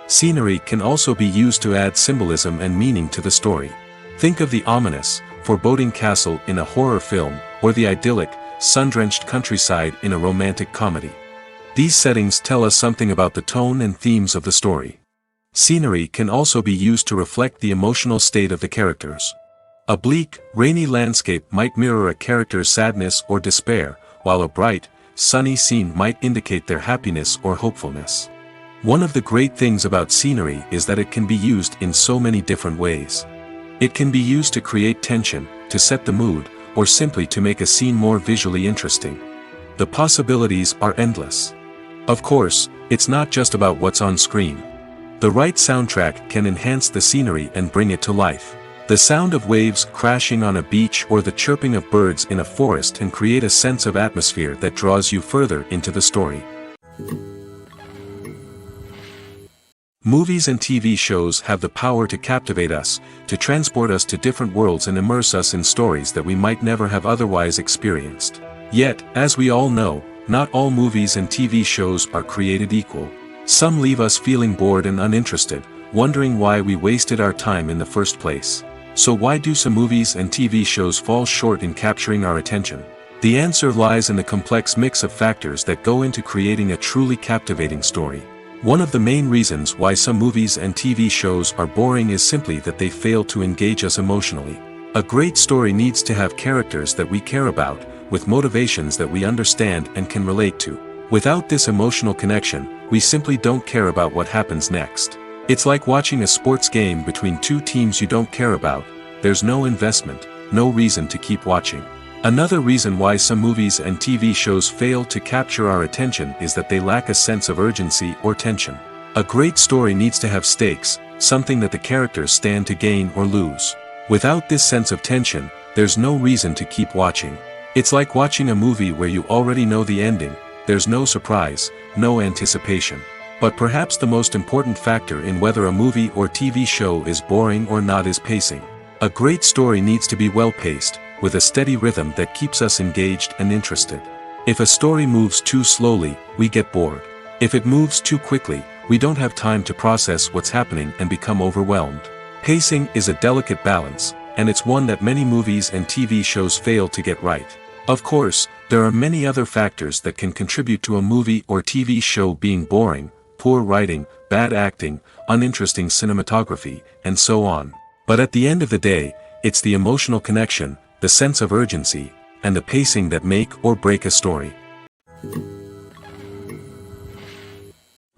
Scenery can also be used to add symbolism and meaning to the story. Think of the ominous, foreboding castle in a horror film, or the idyllic, sun-drenched countryside in a romantic comedy. These settings tell us something about the tone and themes of the story. Scenery can also be used to reflect the emotional state of the characters. A bleak, rainy landscape might mirror a character's sadness or despair, while a bright, sunny scene might indicate their happiness or hopefulness. One of the great things about scenery is that it can be used in so many different ways. It can be used to create tension, to set the mood, or simply to make a scene more visually interesting. The possibilities are endless. Of course, it's not just about what's on screen. The right soundtrack can enhance the scenery and bring it to life. The sound of waves crashing on a beach or the chirping of birds in a forest can create a sense of atmosphere that draws you further into the story. Movies and TV shows have the power to captivate us, to transport us to different worlds and immerse us in stories that we might never have otherwise experienced. Yet, as we all know, not all movies and TV shows are created equal. Some leave us feeling bored and uninterested, wondering why we wasted our time in the first place. So why do some movies and TV shows fall short in capturing our attention? The answer lies in the complex mix of factors that go into creating a truly captivating story. One of the main reasons why some movies and TV shows are boring is simply that they fail to engage us emotionally. A great story needs to have characters that we care about, with motivations that we understand and can relate to. Without this emotional connection, we simply don't care about what happens next. It's like watching a sports game between two teams you don't care about. There's no investment, no reason to keep watching. Another reason why some movies and TV shows fail to capture our attention is that they lack a sense of urgency or tension. A great story needs to have stakes, something that the characters stand to gain or lose. Without this sense of tension, there's no reason to keep watching. It's like watching a movie where you already know the ending. There's no surprise, no anticipation. But perhaps the most important factor in whether a movie or TV show is boring or not is pacing. A great story needs to be well-paced, with a steady rhythm that keeps us engaged and interested. If a story moves too slowly, we get bored. If it moves too quickly, we don't have time to process what's happening and become overwhelmed. Pacing is a delicate balance, and it's one that many movies and TV shows fail to get right. Of course, there are many other factors that can contribute to a movie or TV show being boring: poor writing, bad acting, uninteresting cinematography, and so on. But at the end of the day, it's the emotional connection, the sense of urgency, and the pacing that make or break a story.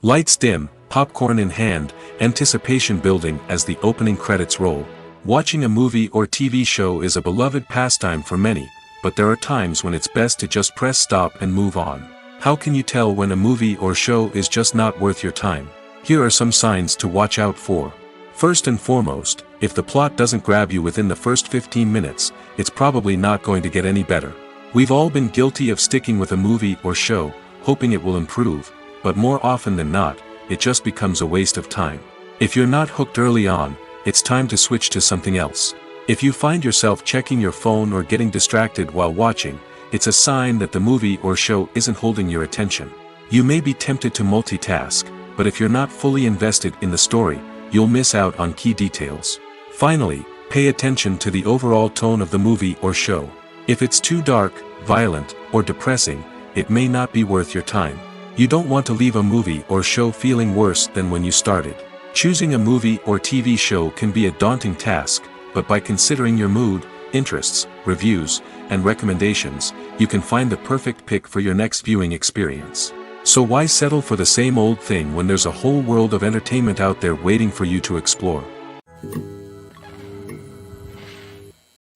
Lights dim, popcorn in hand, anticipation building as the opening credits roll. Watching a movie or TV show is a beloved pastime for many, but there are times when it's best to just press stop and move on. How can you tell when a movie or show is just not worth your time? Here are some signs to watch out for. First and foremost, if the plot doesn't grab you within the first 15 minutes, it's probably not going to get any better. We've all been guilty of sticking with a movie or show, hoping it will improve, but more often than not, it just becomes a waste of time. If you're not hooked early on, it's time to switch to something else. If you find yourself checking your phone or getting distracted while watching, it's a sign that the movie or show isn't holding your attention. You may be tempted to multitask, but if you're not fully invested in the story, you'll miss out on key details. Finally, pay attention to the overall tone of the movie or show. If it's too dark, violent, or depressing, it may not be worth your time. You don't want to leave a movie or show feeling worse than when you started. Choosing a movie or TV show can be a daunting task, but by considering your mood, interests, reviews, and recommendations, you can find the perfect pick for your next viewing experience. So why settle for the same old thing when there's a whole world of entertainment out there waiting for you to explore?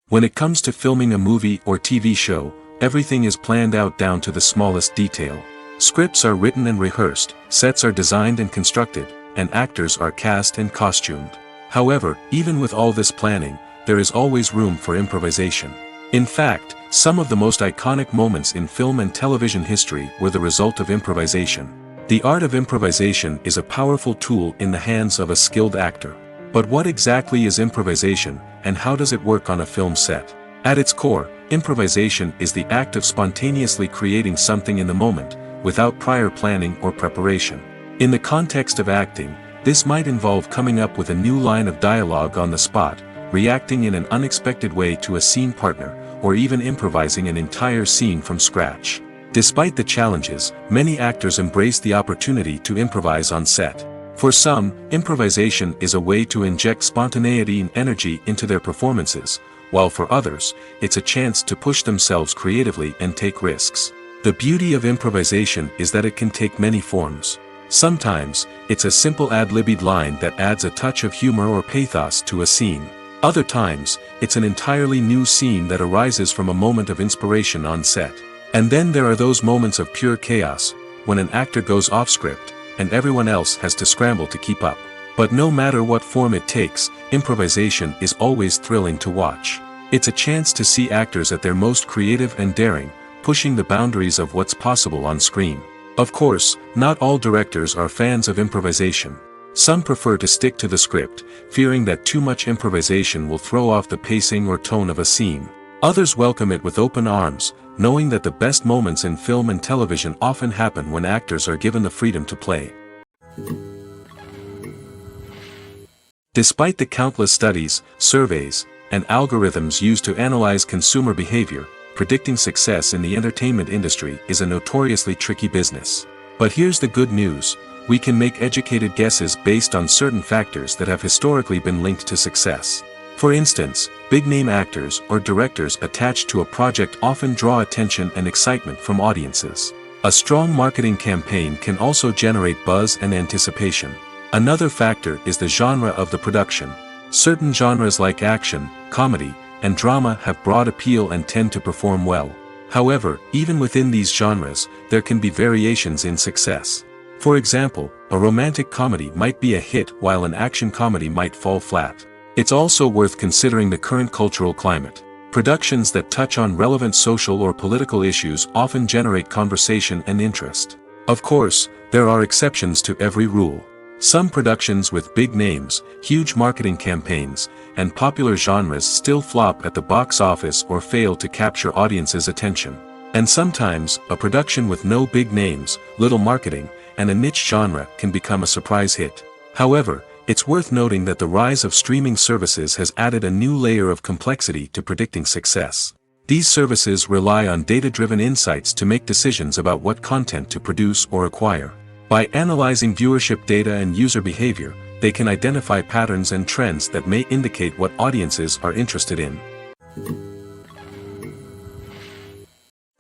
When it comes to filming a movie or TV show, everything is planned out down to the smallest detail. Scripts are written and rehearsed, sets are designed and constructed, and actors are cast and costumed. However, even with all this planning, there is always room for improvisation. In fact, some of the most iconic moments in film and television history were the result of improvisation. The art of improvisation is a powerful tool in the hands of a skilled actor. But what exactly is improvisation, and how does it work on a film set? At its core, improvisation is the act of spontaneously creating something in the moment, without prior planning or preparation. In the context of acting, this might involve coming up with a new line of dialogue on the spot, reacting in an unexpected way to a scene partner, or even improvising an entire scene from scratch. Despite the challenges, many actors embrace the opportunity to improvise on set. For some, improvisation is a way to inject spontaneity and energy into their performances, while for others, it's a chance to push themselves creatively and take risks. The beauty of improvisation is that it can take many forms. Sometimes, it's a simple ad-libbed line that adds a touch of humor or pathos to a scene. Other times, it's an entirely new scene that arises from a moment of inspiration on set. And then there are those moments of pure chaos, when an actor goes off script, and everyone else has to scramble to keep up. But no matter what form it takes, improvisation is always thrilling to watch. It's a chance to see actors at their most creative and daring, pushing the boundaries of what's possible on screen. Of course, not all directors are fans of improvisation. Some prefer to stick to the script, fearing that too much improvisation will throw off the pacing or tone of a scene. Others welcome it with open arms, knowing that the best moments in film and television often happen when actors are given the freedom to play. Despite the countless studies, surveys, and algorithms used to analyze consumer behavior, predicting success in the entertainment industry is a notoriously tricky business. But here's the good news: we can make educated guesses based on certain factors that have historically been linked to success. For instance, big-name actors or directors attached to a project often draw attention and excitement from audiences. A strong marketing campaign can also generate buzz and anticipation. Another factor is the genre of the production. Certain genres like action, comedy, and drama have broad appeal and tend to perform well. However, even within these genres, there can be variations in success. For example, a romantic comedy might be a hit while an action comedy might fall flat. It's also worth considering the current cultural climate. Productions that touch on relevant social or political issues often generate conversation and interest. Of course, there are exceptions to every rule. Some productions with big names, huge marketing campaigns, and popular genres still flop at the box office or fail to capture audiences' attention. And sometimes, a production with no big names, little marketing, and a niche genre can become a surprise hit. However, it's worth noting that the rise of streaming services has added a new layer of complexity to predicting success. These services rely on data-driven insights to make decisions about what content to produce or acquire. By analyzing viewership data and user behavior, they can identify patterns and trends that may indicate what audiences are interested in.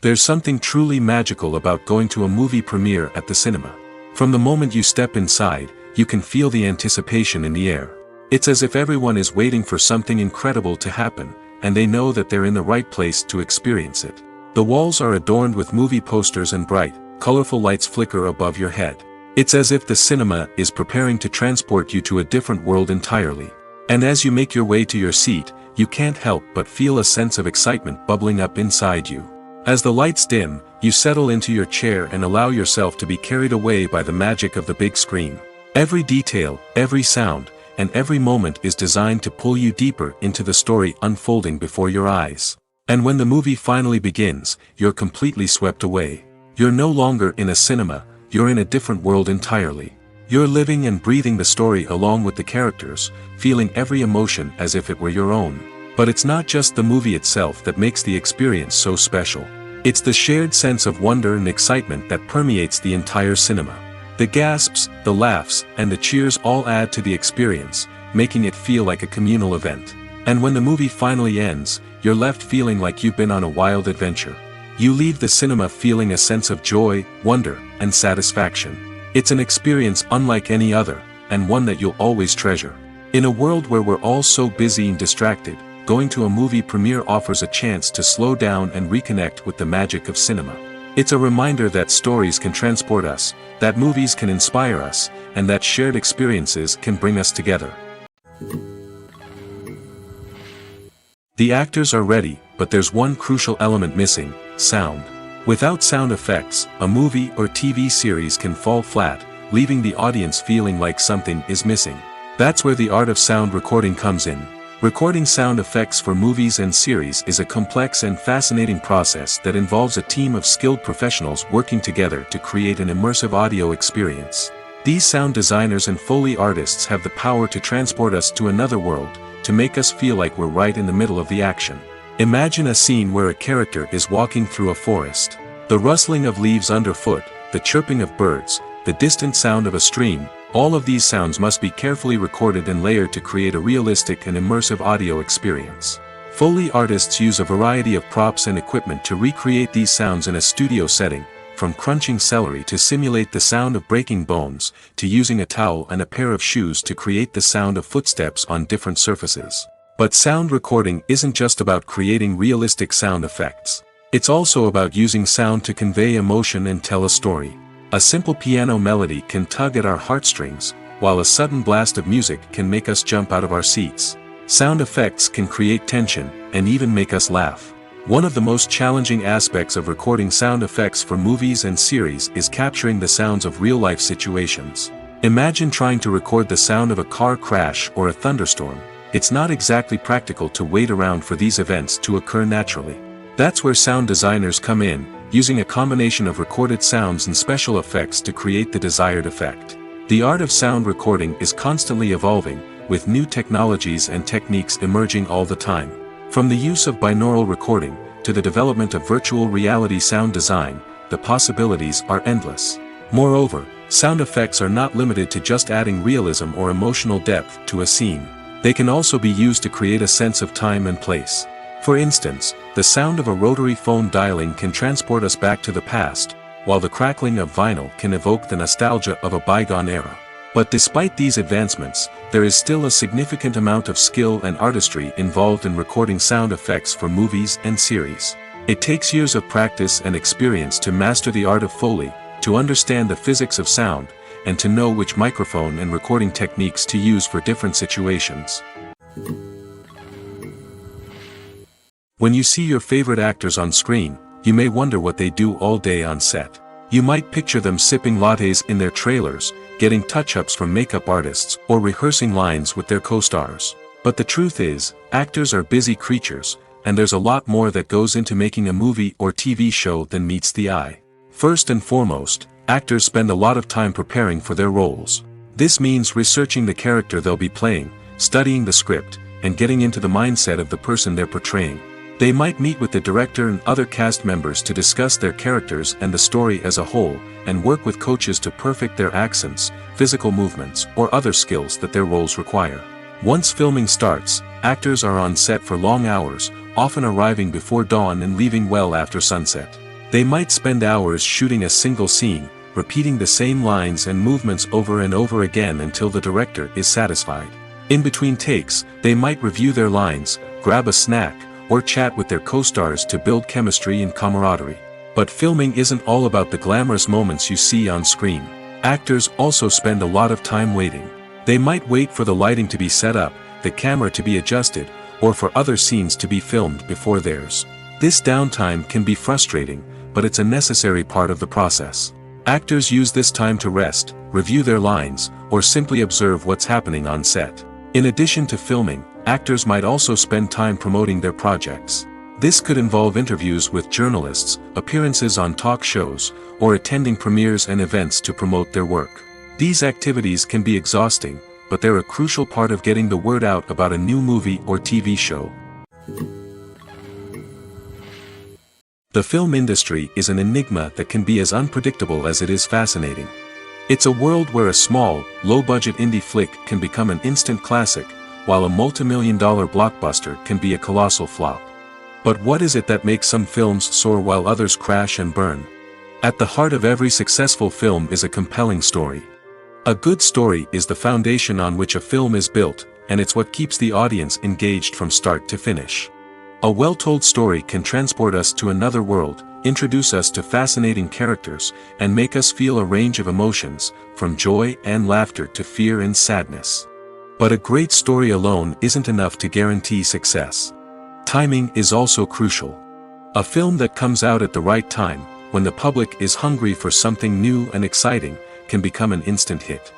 There's something truly magical about going to a movie premiere at the cinema. From the moment you step inside, you can feel the anticipation in the air. It's as if everyone is waiting for something incredible to happen, and they know that they're in the right place to experience it. The walls are adorned with movie posters and bright, colorful lights flicker above your head. It's as if the cinema is preparing to transport you to a different world entirely. And as you make your way to your seat, you can't help but feel a sense of excitement bubbling up inside you. As the lights dim, you settle into your chair and allow yourself to be carried away by the magic of the big screen. Every detail, every sound, and every moment is designed to pull you deeper into the story unfolding before your eyes. And when the movie finally begins, you're completely swept away. You're no longer in a cinema, you're in a different world entirely. You're living and breathing the story along with the characters, feeling every emotion as if it were your own. But it's not just the movie itself that makes the experience so special. It's the shared sense of wonder and excitement that permeates the entire cinema. The gasps, the laughs, and the cheers all add to the experience, making it feel like a communal event. And when the movie finally ends, you're left feeling like you've been on a wild adventure. You leave the cinema feeling a sense of joy, wonder, and satisfaction. It's an experience unlike any other, and one that you'll always treasure. In a world where we're all so busy and distracted, going to a movie premiere offers a chance to slow down and reconnect with the magic of cinema. It's a reminder that stories can transport us, that movies can inspire us, and that shared experiences can bring us together. The actors are ready, but there's one crucial element missing: sound. Without sound effects, a movie or TV series can fall flat, leaving the audience feeling like something is missing. That's where the art of sound recording comes in. Recording sound effects for movies and series is a complex and fascinating process that involves a team of skilled professionals working together to create an immersive audio experience. These sound designers and Foley artists have the power to transport us to another world, to make us feel like we're right in the middle of the action. Imagine a scene where a character is walking through a forest. The rustling of leaves underfoot, the chirping of birds, the distant sound of a stream, all of these sounds must be carefully recorded and layered to create a realistic and immersive audio experience. Foley artists use a variety of props and equipment to recreate these sounds in a studio setting, from crunching celery to simulate the sound of breaking bones, to using a towel and a pair of shoes to create the sound of footsteps on different surfaces. But sound recording isn't just about creating realistic sound effects. It's also about using sound to convey emotion and tell a story. A simple piano melody can tug at our heartstrings, while a sudden blast of music can make us jump out of our seats. Sound effects can create tension, and even make us laugh. One of the most challenging aspects of recording sound effects for movies and series is capturing the sounds of real-life situations. Imagine trying to record the sound of a car crash or a thunderstorm. It's not exactly practical to wait around for these events to occur naturally. That's where sound designers come in, using a combination of recorded sounds and special effects to create the desired effect. The art of sound recording is constantly evolving, with new technologies and techniques emerging all the time. From the use of binaural recording, to the development of virtual reality sound design, the possibilities are endless. Moreover, sound effects are not limited to just adding realism or emotional depth to a scene. They can also be used to create a sense of time and place. For instance, the sound of a rotary phone dialing can transport us back to the past, while the crackling of vinyl can evoke the nostalgia of a bygone era. But despite these advancements, there is still a significant amount of skill and artistry involved in recording sound effects for movies and series. It takes years of practice and experience to master the art of Foley, to understand the physics of sound, and to know which microphone and recording techniques to use for different situations. When you see your favorite actors on screen, you may wonder what they do all day on set. You might picture them sipping lattes in their trailers, getting touch-ups from makeup artists, or rehearsing lines with their co-stars. But the truth is, actors are busy creatures, and there's a lot more that goes into making a movie or TV show than meets the eye. First and foremost, actors spend a lot of time preparing for their roles. This means researching the character they'll be playing, studying the script, and getting into the mindset of the person they're portraying. They might meet with the director and other cast members to discuss their characters and the story as a whole, and work with coaches to perfect their accents, physical movements, or other skills that their roles require. Once filming starts, actors are on set for long hours, often arriving before dawn and leaving well after sunset. They might spend hours shooting a single scene, repeating the same lines and movements over and over again until the director is satisfied. In between takes, they might review their lines, grab a snack, or chat with their co-stars to build chemistry and camaraderie. But filming isn't all about the glamorous moments you see on screen. Actors also spend a lot of time waiting. They might wait for the lighting to be set up, the camera to be adjusted, or for other scenes to be filmed before theirs. This downtime can be frustrating, but it's a necessary part of the process. Actors use this time to rest, review their lines, or simply observe what's happening on set. In addition to filming, actors might also spend time promoting their projects. This could involve interviews with journalists, appearances on talk shows, or attending premieres and events to promote their work. These activities can be exhausting, but they're a crucial part of getting the word out about a new movie or TV show. The film industry is an enigma that can be as unpredictable as it is fascinating. It's a world where a small, low-budget indie flick can become an instant classic, while a multi-million-dollar blockbuster can be a colossal flop. But what is it that makes some films soar while others crash and burn? At the heart of every successful film is a compelling story. A good story is the foundation on which a film is built, and it's what keeps the audience engaged from start to finish. A well-told story can transport us to another world, introduce us to fascinating characters, and make us feel a range of emotions, from joy and laughter to fear and sadness. But a great story alone isn't enough to guarantee success. Timing is also crucial. A film that comes out at the right time, when the public is hungry for something new and exciting, can become an instant hit.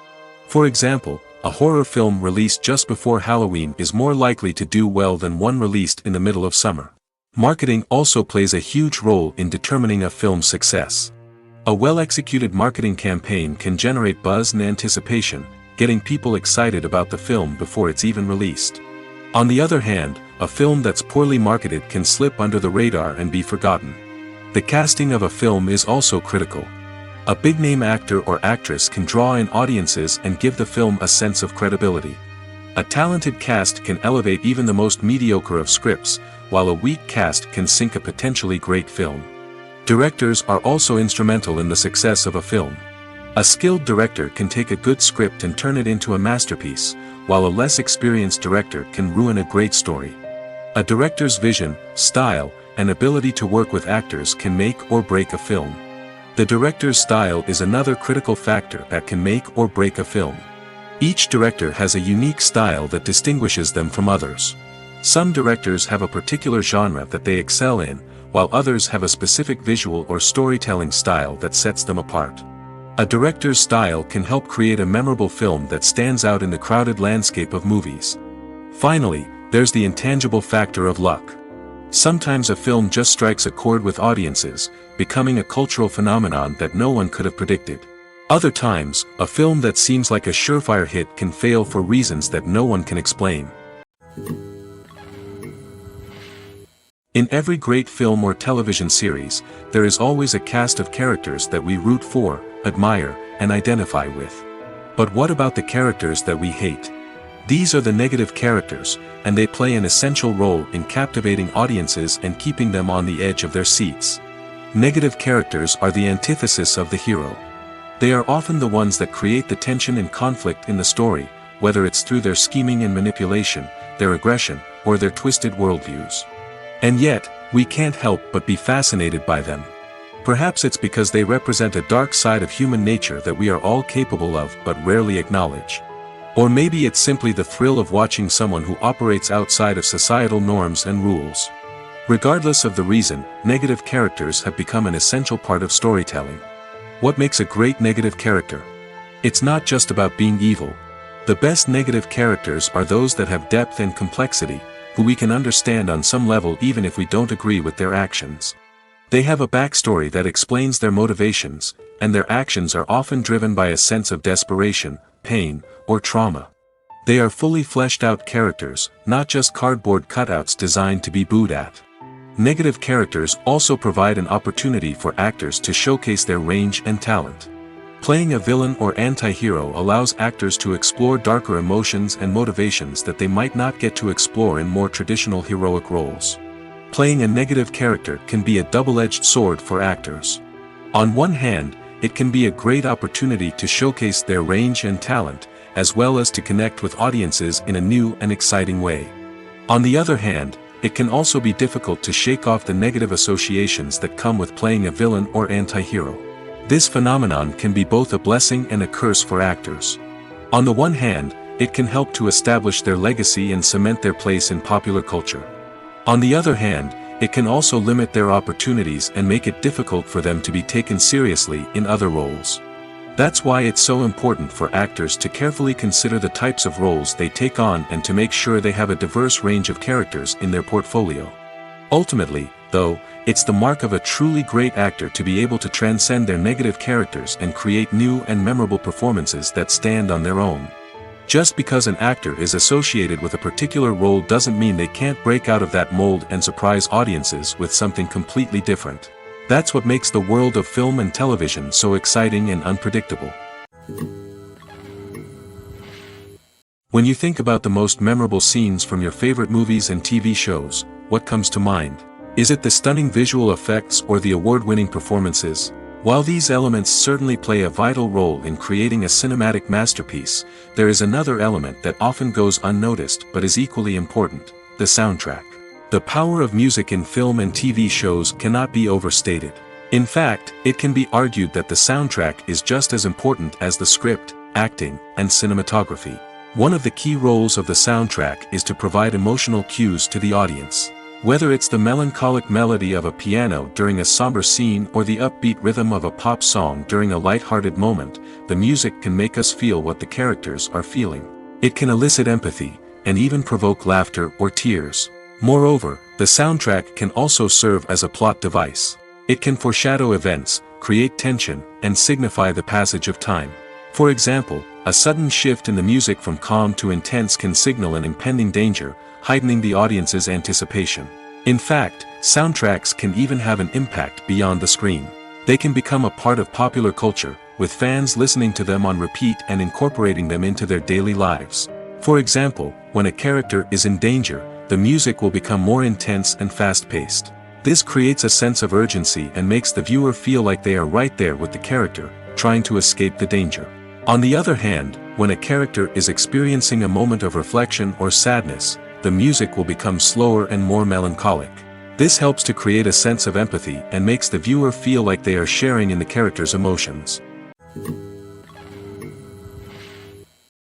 For example, a horror film released just before Halloween is more likely to do well than one released in the middle of summer. Marketing also plays a huge role in determining a film's success. A well-executed marketing campaign can generate buzz and anticipation, getting people excited about the film before it's even released. On the other hand, a film that's poorly marketed can slip under the radar and be forgotten. The casting of a film is also critical. A big-name actor or actress can draw in audiences and give the film a sense of credibility. A talented cast can elevate even the most mediocre of scripts, while a weak cast can sink a potentially great film. Directors are also instrumental in the success of a film. A skilled director can take a good script and turn it into a masterpiece, while a less experienced director can ruin a great story. A director's vision, style, and ability to work with actors can make or break a film. The director's style is another critical factor that can make or break a film. Each director has a unique style that distinguishes them from others. Some directors have a particular genre that they excel in, while others have a specific visual or storytelling style that sets them apart. A director's style can help create a memorable film that stands out in the crowded landscape of movies. Finally, there's the intangible factor of luck. Sometimes a film just strikes a chord with audiences, becoming a cultural phenomenon that no one could have predicted. Other times, a film that seems like a surefire hit can fail for reasons that no one can explain. In every great film or television series, there is always a cast of characters that we root for, admire, and identify with. But what about the characters that we hate? These are the negative characters, and they play an essential role in captivating audiences and keeping them on the edge of their seats. Negative characters are the antithesis of the hero. They are often the ones that create the tension and conflict in the story, whether it's through their scheming and manipulation, their aggression, or their twisted worldviews. And yet, we can't help but be fascinated by them. Perhaps it's because they represent a dark side of human nature that we are all capable of but rarely acknowledge. Or maybe it's simply the thrill of watching someone who operates outside of societal norms and rules. Regardless of the reason, negative characters have become an essential part of storytelling. What makes a great negative character? It's not just about being evil. The best negative characters are those that have depth and complexity, who we can understand on some level even if we don't agree with their actions. They have a backstory that explains their motivations, and their actions are often driven by a sense of desperation, pain, or trauma. They are fully fleshed out characters, not just cardboard cutouts designed to be booed at. Negative characters also provide an opportunity for actors to showcase their range and talent. Playing a villain or anti-hero allows actors to explore darker emotions and motivations that they might not get to explore in more traditional heroic roles. Playing a negative character can be a double-edged sword for actors. On one hand, it can be a great opportunity to showcase their range and talent, as well as to connect with audiences in a new and exciting way. On the other hand, it can also be difficult to shake off the negative associations that come with playing a villain or anti-hero. This phenomenon can be both a blessing and a curse for actors. On the one hand, it can help to establish their legacy and cement their place in popular culture. On the other hand, it can also limit their opportunities and make it difficult for them to be taken seriously in other roles. That's why it's so important for actors to carefully consider the types of roles they take on and to make sure they have a diverse range of characters in their portfolio. Ultimately, though, it's the mark of a truly great actor to be able to transcend their negative characters and create new and memorable performances that stand on their own. Just because an actor is associated with a particular role doesn't mean they can't break out of that mold and surprise audiences with something completely different. That's what makes the world of film and television so exciting and unpredictable. When you think about the most memorable scenes from your favorite movies and TV shows, what comes to mind? Is it the stunning visual effects or the award-winning performances? While these elements certainly play a vital role in creating a cinematic masterpiece, there is another element that often goes unnoticed but is equally important: the soundtrack. The power of music in film and TV shows cannot be overstated. In fact, it can be argued that the soundtrack is just as important as the script, acting, and cinematography. One of the key roles of the soundtrack is to provide emotional cues to the audience. Whether it's the melancholic melody of a piano during a somber scene or the upbeat rhythm of a pop song during a light-hearted moment, the music can make us feel what the characters are feeling. It can elicit empathy, and even provoke laughter or tears. Moreover, the soundtrack can also serve as a plot device. It can foreshadow events, create tension, and signify the passage of time. For example, a sudden shift in the music from calm to intense can signal an impending danger, heightening the audience's anticipation. In fact, soundtracks can even have an impact beyond the screen. They can become a part of popular culture, with fans listening to them on repeat and incorporating them into their daily lives. For example, when a character is in danger, the music will become more intense and fast-paced. This creates a sense of urgency and makes the viewer feel like they are right there with the character, trying to escape the danger. On the other hand, when a character is experiencing a moment of reflection or sadness, the music will become slower and more melancholic. This helps to create a sense of empathy and makes the viewer feel like they are sharing in the character's emotions.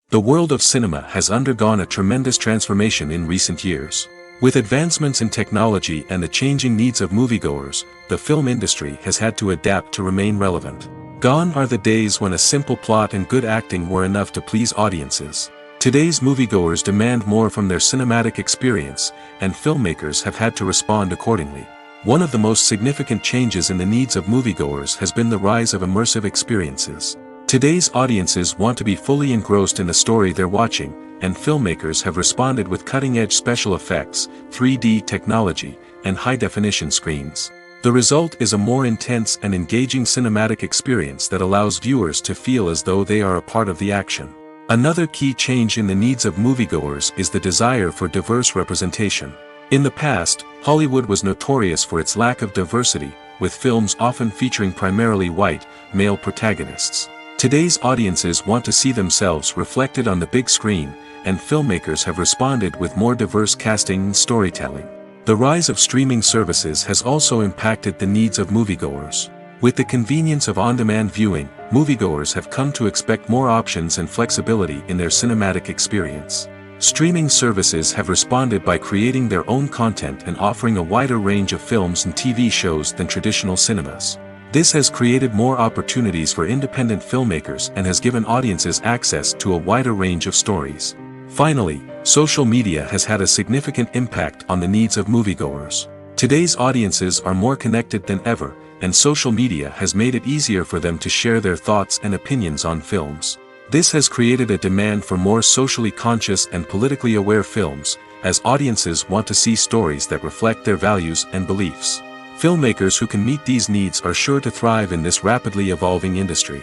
The world of cinema has undergone a tremendous transformation in recent years. With advancements in technology and the changing needs of moviegoers, the film industry has had to adapt to remain relevant. Gone are the days when a simple plot and good acting were enough to please audiences. Today's moviegoers demand more from their cinematic experience, and filmmakers have had to respond accordingly. One of the most significant changes in the needs of moviegoers has been the rise of immersive experiences. Today's audiences want to be fully engrossed in the story they're watching, and filmmakers have responded with cutting-edge special effects, 3D technology, and high-definition screens. The result is a more intense and engaging cinematic experience that allows viewers to feel as though they are a part of the action. Another key change in the needs of moviegoers is the desire for diverse representation. In the past, Hollywood was notorious for its lack of diversity, with films often featuring primarily white, male protagonists. Today's audiences want to see themselves reflected on the big screen, and filmmakers have responded with more diverse casting and storytelling. The rise of streaming services has also impacted the needs of moviegoers. With the convenience of on-demand viewing, moviegoers have come to expect more options and flexibility in their cinematic experience. Streaming services have responded by creating their own content and offering a wider range of films and TV shows than traditional cinemas. This has created more opportunities for independent filmmakers and has given audiences access to a wider range of stories. Finally, social media has had a significant impact on the needs of moviegoers. Today's audiences are more connected than ever, and social media has made it easier for them to share their thoughts and opinions on films. This has created a demand for more socially conscious and politically aware films, as audiences want to see stories that reflect their values and beliefs. Filmmakers who can meet these needs are sure to thrive in this rapidly evolving industry.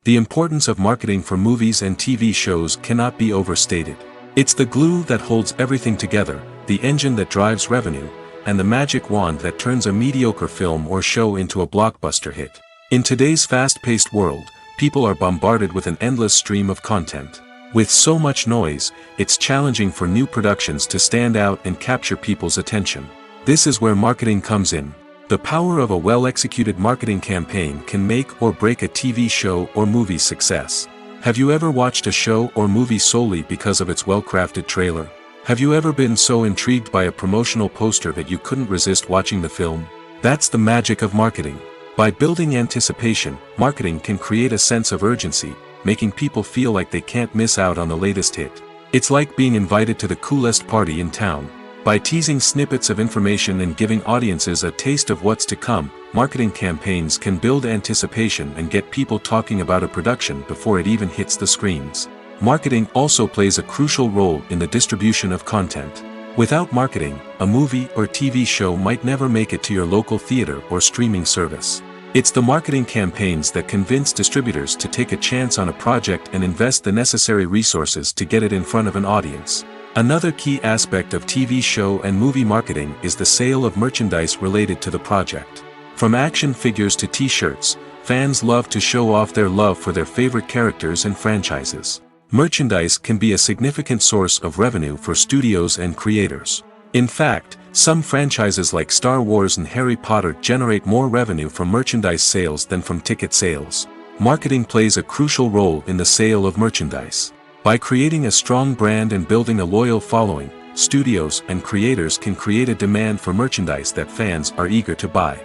The importance of marketing for movies and TV shows cannot be overstated. It's the glue that holds everything together, the engine that drives revenue, and the magic wand that turns a mediocre film or show into a blockbuster hit. In today's fast-paced world, people are bombarded with an endless stream of content. With so much noise, it's challenging for new productions to stand out and capture people's attention. This is where marketing comes in. The power of a well-executed marketing campaign can make or break a TV show or movie's success. Have you ever watched a show or movie solely because of its well-crafted trailer? Have you ever been so intrigued by a promotional poster that you couldn't resist watching the film? That's the magic of marketing. By building anticipation, marketing can create a sense of urgency, making people feel like they can't miss out on the latest hit. It's like being invited to the coolest party in town. By teasing snippets of information and giving audiences a taste of what's to come, marketing campaigns can build anticipation and get people talking about a production before it even hits the screens. Marketing also plays a crucial role in the distribution of content. Without marketing, a movie or TV show might never make it to your local theater or streaming service. It's the marketing campaigns that convince distributors to take a chance on a project and invest the necessary resources to get it in front of an audience. Another key aspect of TV show and movie marketing is the sale of merchandise related to the project. From action figures to t-shirts, fans love to show off their love for their favorite characters and franchises. Merchandise can be a significant source of revenue for studios and creators. In fact, some franchises like Star Wars and Harry Potter generate more revenue from merchandise sales than from ticket sales. Marketing plays a crucial role in the sale of merchandise. By creating a strong brand and building a loyal following, studios and creators can create a demand for merchandise that fans are eager to buy.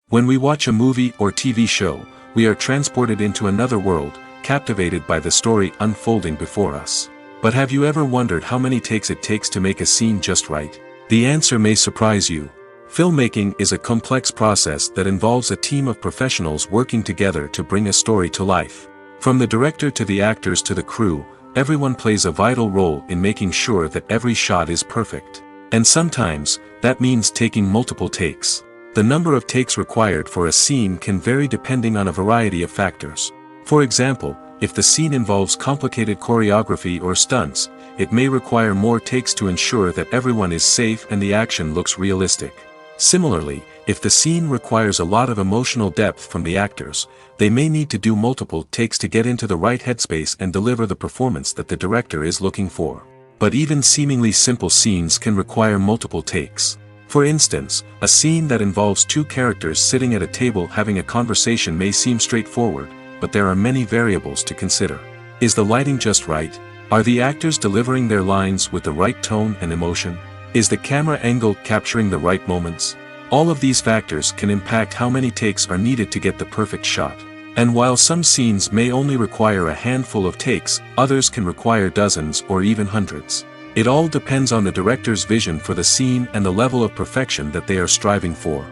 When we watch a movie or TV show, we are transported into another world, captivated by the story unfolding before us. But have you ever wondered how many takes it takes to make a scene just right? The answer may surprise you. Filmmaking is a complex process that involves a team of professionals working together to bring a story to life. From the director to the actors to the crew, everyone plays a vital role in making sure that every shot is perfect. And sometimes, that means taking multiple takes. The number of takes required for a scene can vary depending on a variety of factors. For example, if the scene involves complicated choreography or stunts, it may require more takes to ensure that everyone is safe and the action looks realistic. Similarly, if the scene requires a lot of emotional depth from the actors, they may need to do multiple takes to get into the right headspace and deliver the performance that the director is looking for. But even seemingly simple scenes can require multiple takes. For instance, a scene that involves two characters sitting at a table having a conversation may seem straightforward, but there are many variables to consider. Is the lighting just right? Are the actors delivering their lines with the right tone and emotion? Is the camera angle capturing the right moments? All of these factors can impact how many takes are needed to get the perfect shot. And while some scenes may only require a handful of takes, others can require dozens or even hundreds. It all depends on the director's vision for the scene and the level of perfection that they are striving for.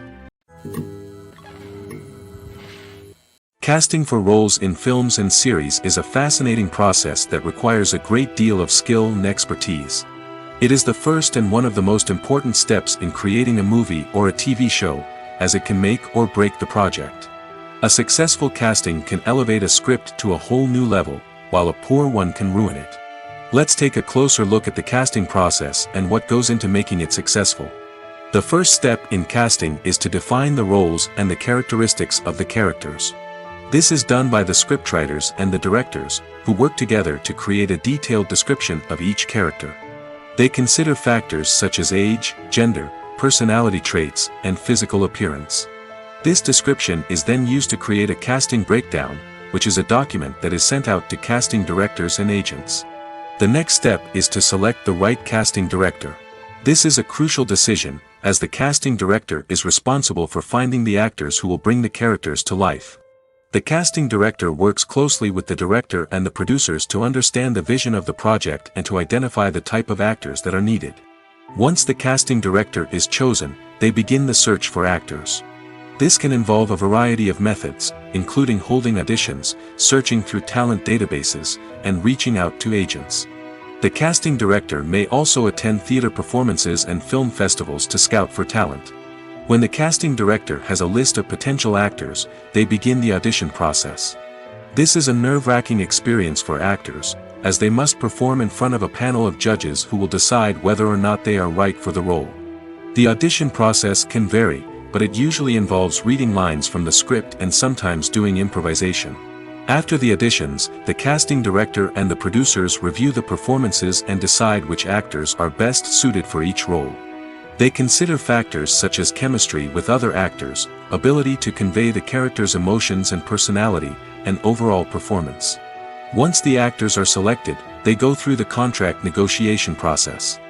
Casting for roles in films and series is a fascinating process that requires a great deal of skill and expertise. It is the first and one of the most important steps in creating a movie or a TV show, as it can make or break the project. A successful casting can elevate a script to a whole new level, while a poor one can ruin it. Let's take a closer look at the casting process and what goes into making it successful. The first step in casting is to define the roles and the characteristics of the characters. This is done by the scriptwriters and the directors, who work together to create a detailed description of each character. They consider factors such as age, gender, personality traits, and physical appearance. This description is then used to create a casting breakdown, which is a document that is sent out to casting directors and agents. The next step is to select the right casting director. This is a crucial decision, as the casting director is responsible for finding the actors who will bring the characters to life. The casting director works closely with the director and the producers to understand the vision of the project and to identify the type of actors that are needed. Once the casting director is chosen, they begin the search for actors. This can involve a variety of methods, including holding auditions, searching through talent databases, and reaching out to agents. The casting director may also attend theater performances and film festivals to scout for talent. When the casting director has a list of potential actors, they begin the audition process. This is a nerve-wracking experience for actors, as they must perform in front of a panel of judges who will decide whether or not they are right for the role. The audition process can vary, but it usually involves reading lines from the script and sometimes doing improvisation. After the auditions, the casting director and the producers review the performances and decide which actors are best suited for each role. They consider factors such as chemistry with other actors, ability to convey the character's emotions and personality, and overall performance. Once the actors are selected, they go through the contract negotiation process.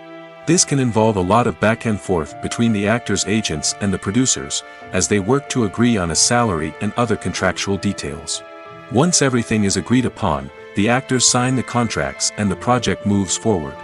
This can involve a lot of back and forth between the actors' agents and the producers, as they work to agree on a salary and other contractual details. Once everything is agreed upon, the actors sign the contracts and the project moves forward.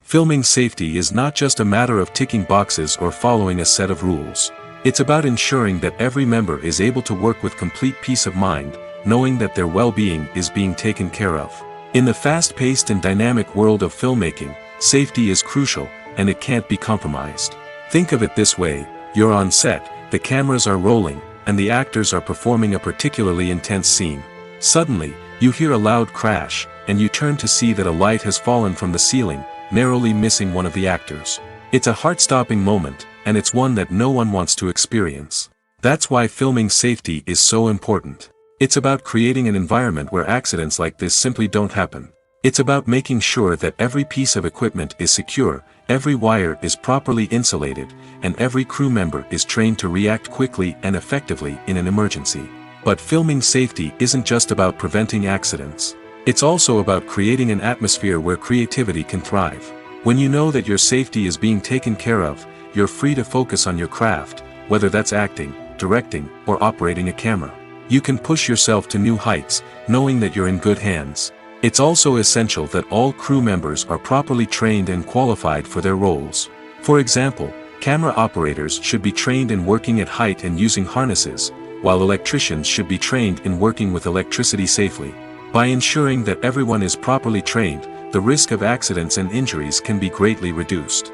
Filming safety is not just a matter of ticking boxes or following a set of rules. It's about ensuring that every member is able to work with complete peace of mind, knowing that their well-being is being taken care of. In the fast-paced and dynamic world of filmmaking, safety is crucial, and it can't be compromised. Think of it this way: you're on set, the cameras are rolling, and the actors are performing a particularly intense scene. Suddenly, you hear a loud crash, and you turn to see that a light has fallen from the ceiling, narrowly missing one of the actors. It's a heart-stopping moment, and it's one that no one wants to experience. That's why filming safety is so important. It's about creating an environment where accidents like this simply don't happen. It's about making sure that every piece of equipment is secure, every wire is properly insulated, and every crew member is trained to react quickly and effectively in an emergency. But filming safety isn't just about preventing accidents. It's also about creating an atmosphere where creativity can thrive. When you know that your safety is being taken care of, you're free to focus on your craft, whether that's acting, directing, or operating a camera. You can push yourself to new heights, knowing that you're in good hands. It's also essential that all crew members are properly trained and qualified for their roles. For example, camera operators should be trained in working at height and using harnesses, while electricians should be trained in working with electricity safely. By ensuring that everyone is properly trained, the risk of accidents and injuries can be greatly reduced.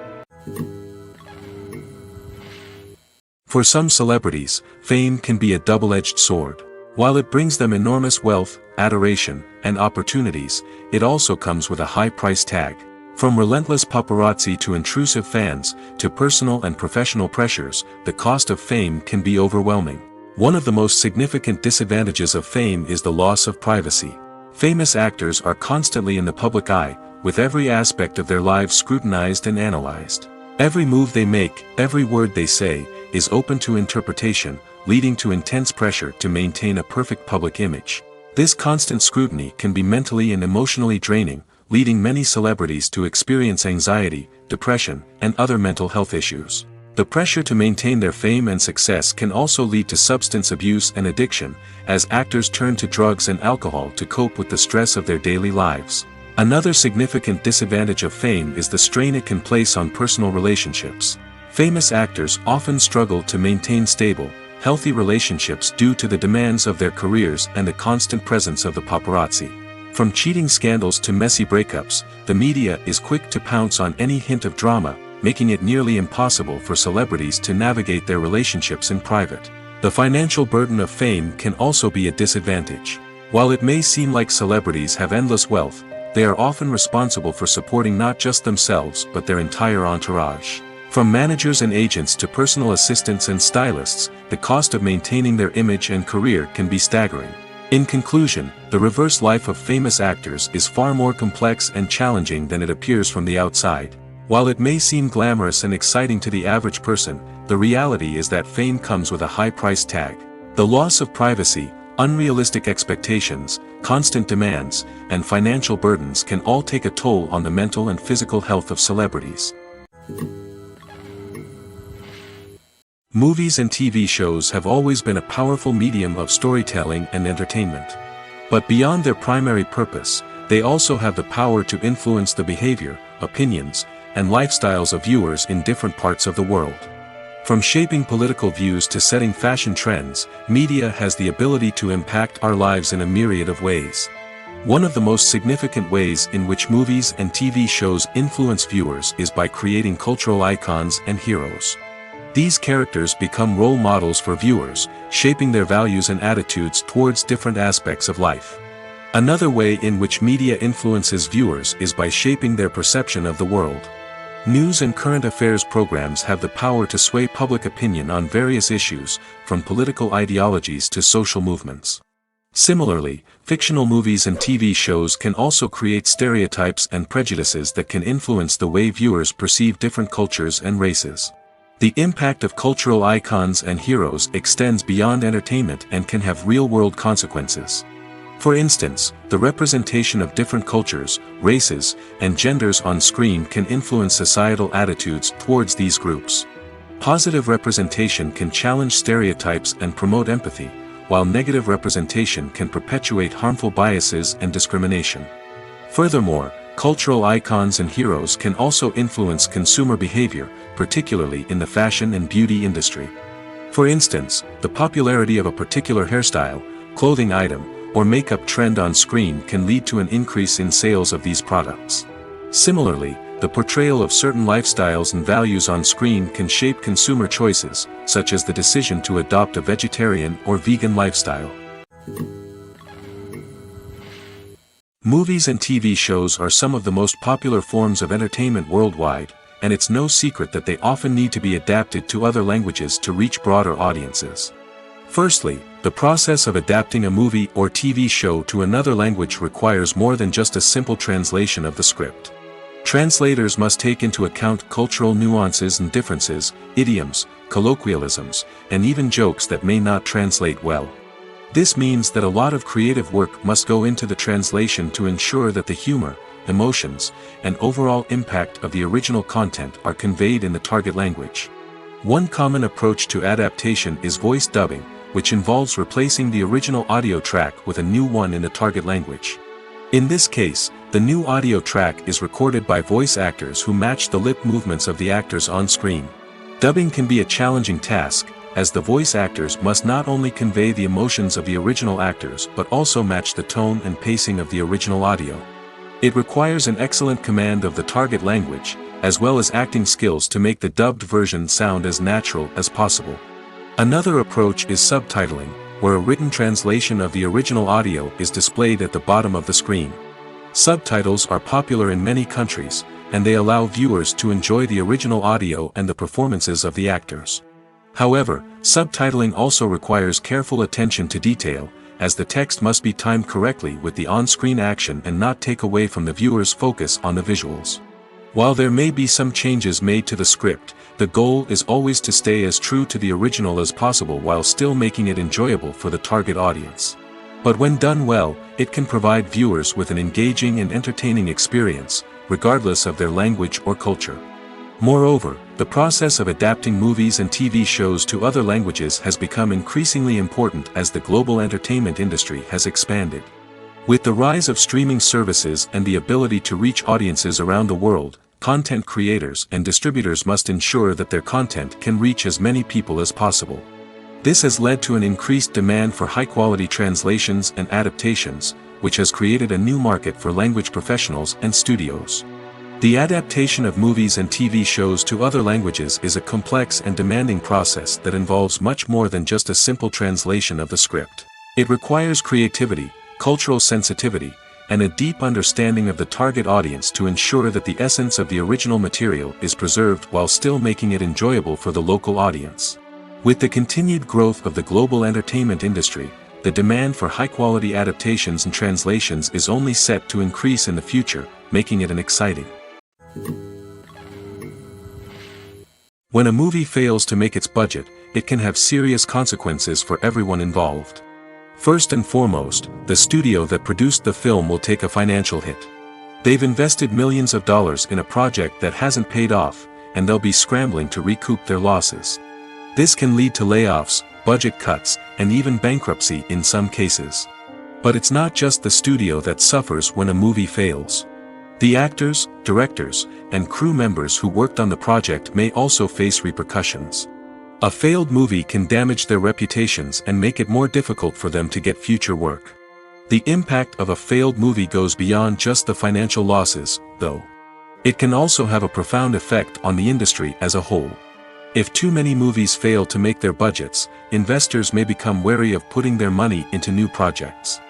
For some celebrities, fame can be a double-edged sword. While it brings them enormous wealth, adoration, and opportunities, it also comes with a high price tag. From relentless paparazzi to intrusive fans, to personal and professional pressures, the cost of fame can be overwhelming. One of the most significant disadvantages of fame is the loss of privacy. Famous actors are constantly in the public eye, with every aspect of their lives scrutinized and analyzed. Every move they make, every word they say, is open to interpretation, leading to intense pressure to maintain a perfect public image. This constant scrutiny can be mentally and emotionally draining, leading many celebrities to experience anxiety, depression, and other mental health issues. The pressure to maintain their fame and success can also lead to substance abuse and addiction, as actors turn to drugs and alcohol to cope with the stress of their daily lives. Another significant disadvantage of fame is the strain it can place on personal relationships. Famous actors often struggle to maintain stable, healthy relationships due to the demands of their careers and the constant presence of the paparazzi. From cheating scandals to messy breakups, the media is quick to pounce on any hint of drama, making it nearly impossible for celebrities to navigate their relationships in private. The financial burden of fame can also be a disadvantage. While it may seem like celebrities have endless wealth, they are often responsible for supporting not just themselves but their entire entourage. From managers and agents to personal assistants and stylists, the cost of maintaining their image and career can be staggering. In conclusion, the reverse life of famous actors is far more complex and challenging than it appears from the outside. While it may seem glamorous and exciting to the average person, the reality is that fame comes with a high price tag. The loss of privacy, unrealistic expectations, constant demands, and financial burdens can all take a toll on the mental and physical health of celebrities. Movies and TV shows have always been a powerful medium of storytelling and entertainment. But beyond their primary purpose, they also have the power to influence the behavior, opinions, and lifestyles of viewers in different parts of the world. From shaping political views to setting fashion trends, media has the ability to impact our lives in a myriad of ways. One of the most significant ways in which movies and TV shows influence viewers is by creating cultural icons and heroes. These characters become role models for viewers, shaping their values and attitudes towards different aspects of life. Another way in which media influences viewers is by shaping their perception of the world. News and current affairs programs have the power to sway public opinion on various issues, from political ideologies to social movements. Similarly, fictional movies and TV shows can also create stereotypes and prejudices that can influence the way viewers perceive different cultures and races. The impact of cultural icons and heroes extends beyond entertainment and can have real-world consequences. For instance, the representation of different cultures, races, and genders on screen can influence societal attitudes towards these groups. Positive representation can challenge stereotypes and promote empathy, while negative representation can perpetuate harmful biases and discrimination. Furthermore, cultural icons and heroes can also influence consumer behavior, particularly in the fashion and beauty industry. For instance, the popularity of a particular hairstyle, clothing item, or makeup trend on screen can lead to an increase in sales of these products. Similarly, the portrayal of certain lifestyles and values on screen can shape consumer choices, such as the decision to adopt a vegetarian or vegan lifestyle. Movies and TV shows are some of the most popular forms of entertainment worldwide, and it's no secret that they often need to be adapted to other languages to reach broader audiences. Firstly, the process of adapting a movie or TV show to another language requires more than just a simple translation of the script. Translators must take into account cultural nuances and differences, idioms, colloquialisms, and even jokes that may not translate well. This means that a lot of creative work must go into the translation to ensure that the humor, emotions, and overall impact of the original content are conveyed in the target language. One common approach to adaptation is voice dubbing, which involves replacing the original audio track with a new one in the target language. In this case, the new audio track is recorded by voice actors who match the lip movements of the actors on screen. Dubbing can be a challenging task, as the voice actors must not only convey the emotions of the original actors but also match the tone and pacing of the original audio. It requires an excellent command of the target language, as well as acting skills to make the dubbed version sound as natural as possible. Another approach is subtitling, where a written translation of the original audio is displayed at the bottom of the screen. Subtitles are popular in many countries, and they allow viewers to enjoy the original audio and the performances of the actors. However, subtitling also requires careful attention to detail, as the text must be timed correctly with the on-screen action and not take away from the viewer's focus on the visuals. While there may be some changes made to the script, the goal is always to stay as true to the original as possible while still making it enjoyable for the target audience. But when done well, it can provide viewers with an engaging and entertaining experience, regardless of their language or culture. Moreover, the process of adapting movies and TV shows to other languages has become increasingly important as the global entertainment industry has expanded. With the rise of streaming services and the ability to reach audiences around the world, content creators and distributors must ensure that their content can reach as many people as possible. This has led to an increased demand for high-quality translations and adaptations, which has created a new market for language professionals and studios. The adaptation of movies and TV shows to other languages is a complex and demanding process that involves much more than just a simple translation of the script. It requires creativity, cultural sensitivity, and a deep understanding of the target audience to ensure that the essence of the original material is preserved while still making it enjoyable for the local audience. With the continued growth of the global entertainment industry, the demand for high-quality adaptations and translations is only set to increase in the future, making it an exciting. When a movie fails to make its budget, it can have serious consequences for everyone involved. First and foremost, the studio that produced the film will take a financial hit. They've invested millions of dollars in a project that hasn't paid off, and they'll be scrambling to recoup their losses. This can lead to layoffs, budget cuts, and even bankruptcy in some cases. But it's not just the studio that suffers when a movie fails. The actors, directors, and crew members who worked on the project may also face repercussions. A failed movie can damage their reputations and make it more difficult for them to get future work. The impact of a failed movie goes beyond just the financial losses, though. It can also have a profound effect on the industry as a whole. If too many movies fail to make their budgets, investors may become wary of putting their money into new projects.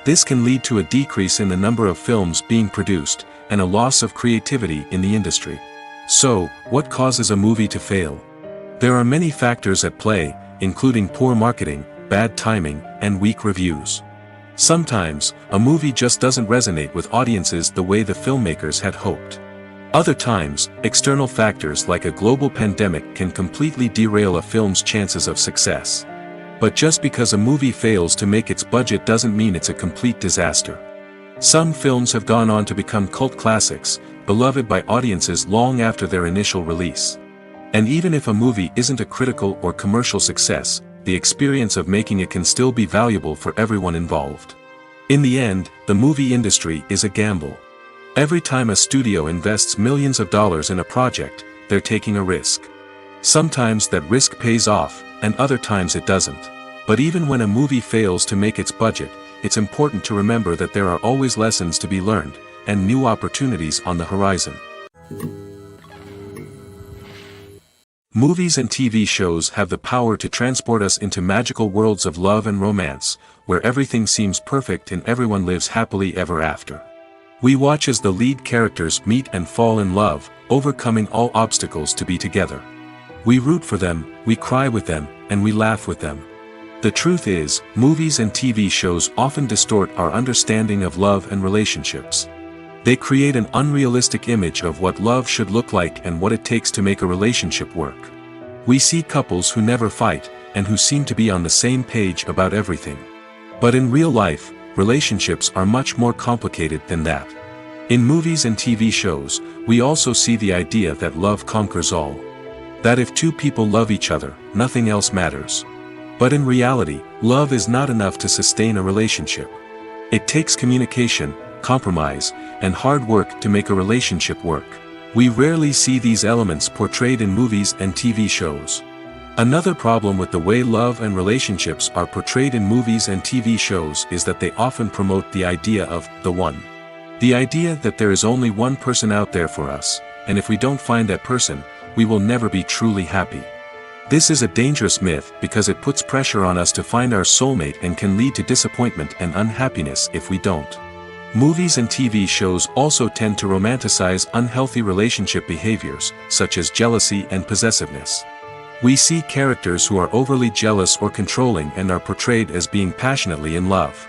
This can lead to a decrease in the number of films being produced, and a loss of creativity in the industry. So, what causes a movie to fail? There are many factors at play, including poor marketing, bad timing, and weak reviews. Sometimes, a movie just doesn't resonate with audiences the way the filmmakers had hoped. Other times, external factors like a global pandemic can completely derail a film's chances of success. But just because a movie fails to make its budget doesn't mean it's a complete disaster. Some films have gone on to become cult classics, beloved by audiences long after their initial release. And even if a movie isn't a critical or commercial success, the experience of making it can still be valuable for everyone involved. In the end, the movie industry is a gamble. Every time a studio invests millions of dollars in a project, they're taking a risk. Sometimes that risk pays off, and other times it doesn't. But even when a movie fails to make its budget, it's important to remember that there are always lessons to be learned, and new opportunities on the horizon. Movies and TV shows have the power to transport us into magical worlds of love and romance, where everything seems perfect and everyone lives happily ever after. We watch as the lead characters meet and fall in love, overcoming all obstacles to be together. We root for them, we cry with them, and we laugh with them. The truth is, movies and TV shows often distort our understanding of love and relationships. They create an unrealistic image of what love should look like and what it takes to make a relationship work. We see couples who never fight, and who seem to be on the same page about everything. But in real life, relationships are much more complicated than that. In movies and TV shows, we also see the idea that love conquers all. That if two people love each other, nothing else matters. But in reality, love is not enough to sustain a relationship. It takes communication, compromise, and hard work to make a relationship work. We rarely see these elements portrayed in movies and TV shows. Another problem with the way love and relationships are portrayed in movies and TV shows is that they often promote the idea of the one. The idea that there is only one person out there for us, and if we don't find that person, we will never be truly happy. This is a dangerous myth because it puts pressure on us to find our soulmate and can lead to disappointment and unhappiness if we don't. Movies and TV shows also tend to romanticize unhealthy relationship behaviors, such as jealousy and possessiveness. We see characters who are overly jealous or controlling and are portrayed as being passionately in love.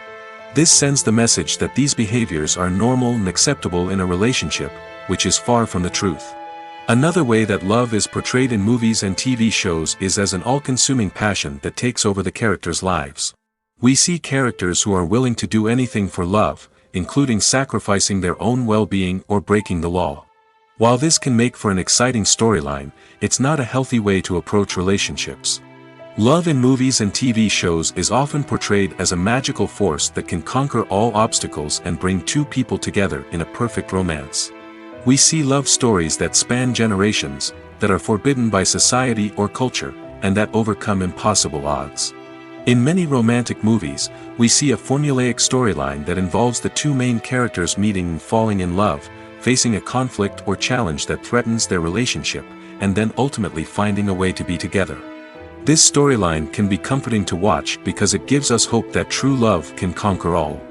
This sends the message that these behaviors are normal and acceptable in a relationship, which is far from the truth. Another way that love is portrayed in movies and TV shows is as an all-consuming passion that takes over the characters' lives. We see characters who are willing to do anything for love, including sacrificing their own well-being or breaking the law. While this can make for an exciting storyline, it's not a healthy way to approach relationships. Love in movies and TV shows is often portrayed as a magical force that can conquer all obstacles and bring two people together in a perfect romance. We see love stories that span generations, that are forbidden by society or culture, and that overcome impossible odds. In many romantic movies, we see a formulaic storyline that involves the two main characters meeting and falling in love, facing a conflict or challenge that threatens their relationship, and then ultimately finding a way to be together. This storyline can be comforting to watch because it gives us hope that true love can conquer all.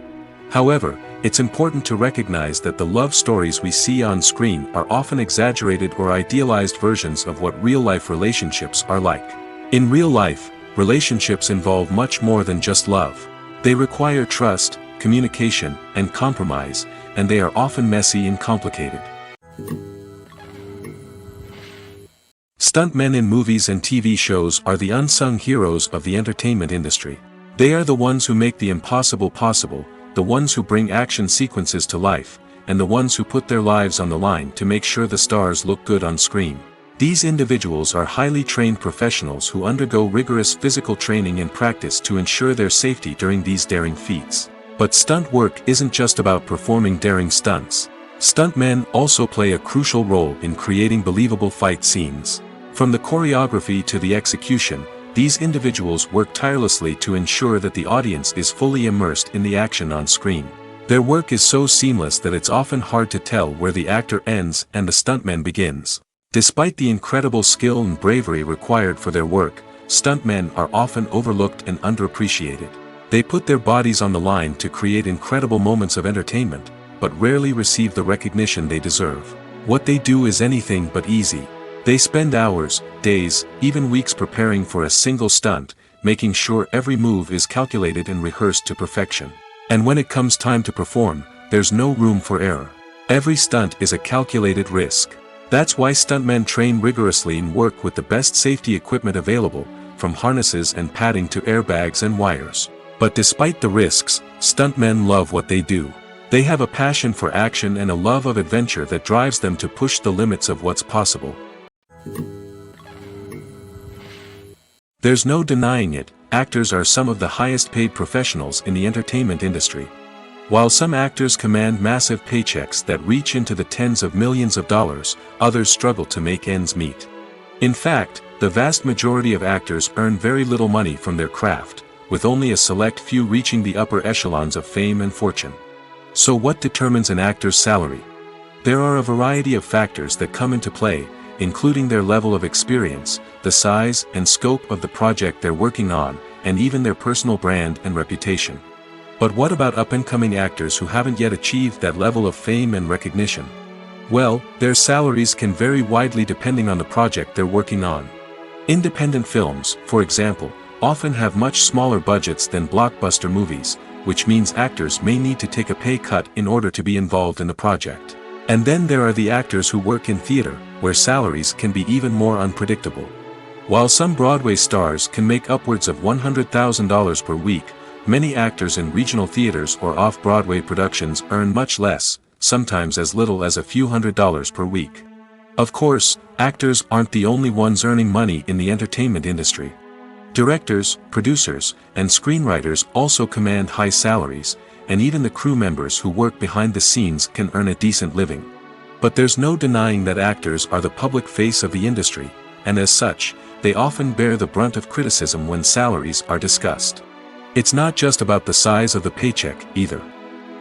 However, it's important to recognize that the love stories we see on screen are often exaggerated or idealized versions of what real-life relationships are like. In real life, relationships involve much more than just love. They require trust, communication, and compromise, and they are often messy and complicated. Stuntmen in movies and TV shows are the unsung heroes of the entertainment industry. They are the ones who make the impossible possible, the ones who bring action sequences to life, and the ones who put their lives on the line to make sure the stars look good on screen. These individuals are highly trained professionals who undergo rigorous physical training and practice to ensure their safety during these daring feats. But stunt work isn't just about performing daring stunts. Stuntmen also play a crucial role in creating believable fight scenes. From the choreography to the execution, these individuals work tirelessly to ensure that the audience is fully immersed in the action on screen. Their work is so seamless that it's often hard to tell where the actor ends and the stuntman begins. Despite the incredible skill and bravery required for their work, stuntmen are often overlooked and underappreciated. They put their bodies on the line to create incredible moments of entertainment, but rarely receive the recognition they deserve. What they do is anything but easy. They spend hours, days, even weeks preparing for a single stunt, making sure every move is calculated and rehearsed to perfection. And when it comes time to perform, there's no room for error. Every stunt is a calculated risk. That's why stuntmen train rigorously and work with the best safety equipment available, from harnesses and padding to airbags and wires. But despite the risks, stuntmen love what they do. They have a passion for action and a love of adventure that drives them to push the limits of what's possible. There's no denying it, actors are some of the highest paid professionals in the entertainment industry. While some actors command massive paychecks that reach into the tens of millions of dollars, others struggle to make ends meet. In fact, the vast majority of actors earn very little money from their craft, with only a select few reaching the upper echelons of fame and fortune. So what determines an actor's salary? There are a variety of factors that come into play, including their level of experience, the size and scope of the project they're working on, and even their personal brand and reputation. But what about up-and-coming actors who haven't yet achieved that level of fame and recognition? Well, their salaries can vary widely depending on the project they're working on. Independent films, for example, often have much smaller budgets than blockbuster movies, which means actors may need to take a pay cut in order to be involved in the project. And then there are the actors who work in theater, where salaries can be even more unpredictable. While some Broadway stars can make upwards of $100,000 per week, many actors in regional theaters or off-Broadway productions earn much less, sometimes as little as a few $100s per week. Of course, actors aren't the only ones earning money in the entertainment industry. Directors, producers, and screenwriters also command high salaries, and even the crew members who work behind the scenes can earn a decent living. But there's no denying that actors are the public face of the industry, and as such, they often bear the brunt of criticism when salaries are discussed. It's not just about the size of the paycheck, either.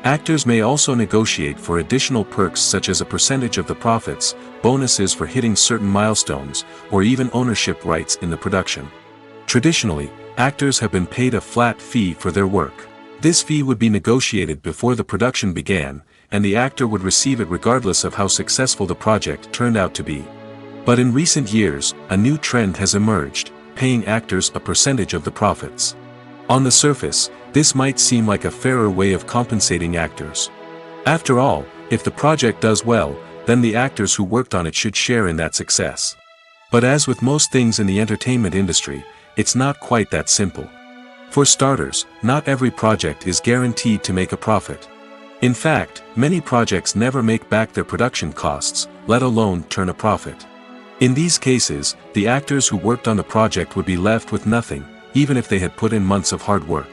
Actors may also negotiate for additional perks such as a percentage of the profits, bonuses for hitting certain milestones, or even ownership rights in the production. Traditionally, actors have been paid a flat fee for their work. This fee would be negotiated before the production began, and the actor would receive it regardless of how successful the project turned out to be. But in recent years, a new trend has emerged, paying actors a percentage of the profits. On the surface, this might seem like a fairer way of compensating actors. After all, if the project does well, then the actors who worked on it should share in that success. But as with most things in the entertainment industry, it's not quite that simple. For starters, not every project is guaranteed to make a profit. In fact, many projects never make back their production costs, let alone turn a profit. In these cases, the actors who worked on the project would be left with nothing, even if they had put in months of hard work.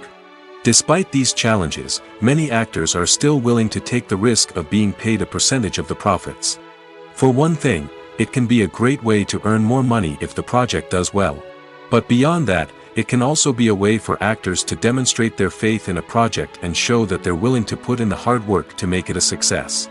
Despite these challenges, many actors are still willing to take the risk of being paid a percentage of the profits. For one thing, it can be a great way to earn more money if the project does well. But beyond that, it can also be a way for actors to demonstrate their faith in a project and show that they're willing to put in the hard work to make it a success.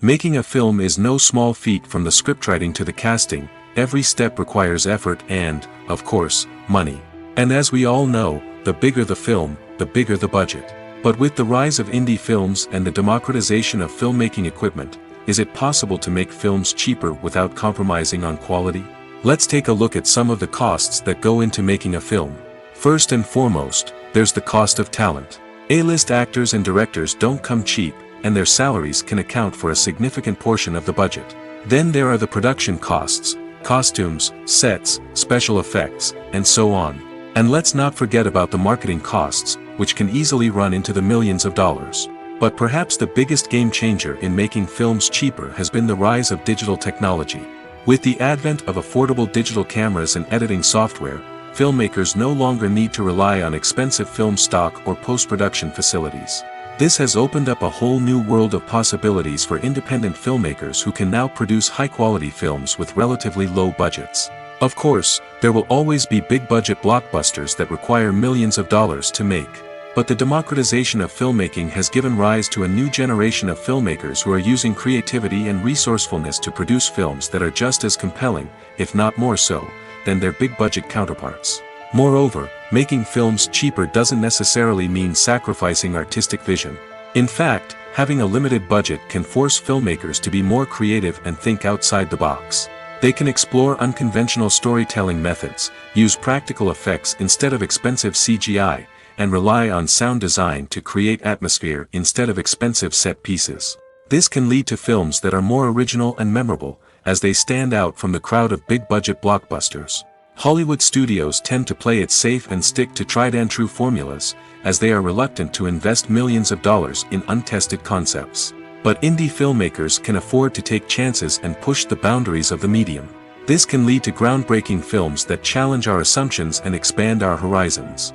Making a film is no small feat. From the scriptwriting to the casting, every step requires effort and, of course, money. And as we all know, the bigger the film, the bigger the budget. But with the rise of indie films and the democratization of filmmaking equipment, is it possible to make films cheaper without compromising on quality? Let's take a look at some of the costs that go into making a film. First and foremost, there's the cost of talent. A-list actors and directors don't come cheap, and their salaries can account for a significant portion of the budget. Then there are the production costs, costumes, sets, special effects, and so on. And let's not forget about the marketing costs, which can easily run into the millions of dollars. But perhaps the biggest game changer in making films cheaper has been the rise of digital technology. With the advent of affordable digital cameras and editing software, filmmakers no longer need to rely on expensive film stock or post-production facilities. This has opened up a whole new world of possibilities for independent filmmakers who can now produce high-quality films with relatively low budgets. Of course, there will always be big-budget blockbusters that require millions of dollars to make. But the democratization of filmmaking has given rise to a new generation of filmmakers who are using creativity and resourcefulness to produce films that are just as compelling, if not more so, than their big-budget counterparts. Moreover, making films cheaper doesn't necessarily mean sacrificing artistic vision. In fact, having a limited budget can force filmmakers to be more creative and think outside the box. They can explore unconventional storytelling methods, use practical effects instead of expensive CGI, and rely on sound design to create atmosphere instead of expensive set pieces. This can lead to films that are more original and memorable, as they stand out from the crowd of big-budget blockbusters. Hollywood studios tend to play it safe and stick to tried-and-true formulas, as they are reluctant to invest millions of dollars in untested concepts. But indie filmmakers can afford to take chances and push the boundaries of the medium. This can lead to groundbreaking films that challenge our assumptions and expand our horizons.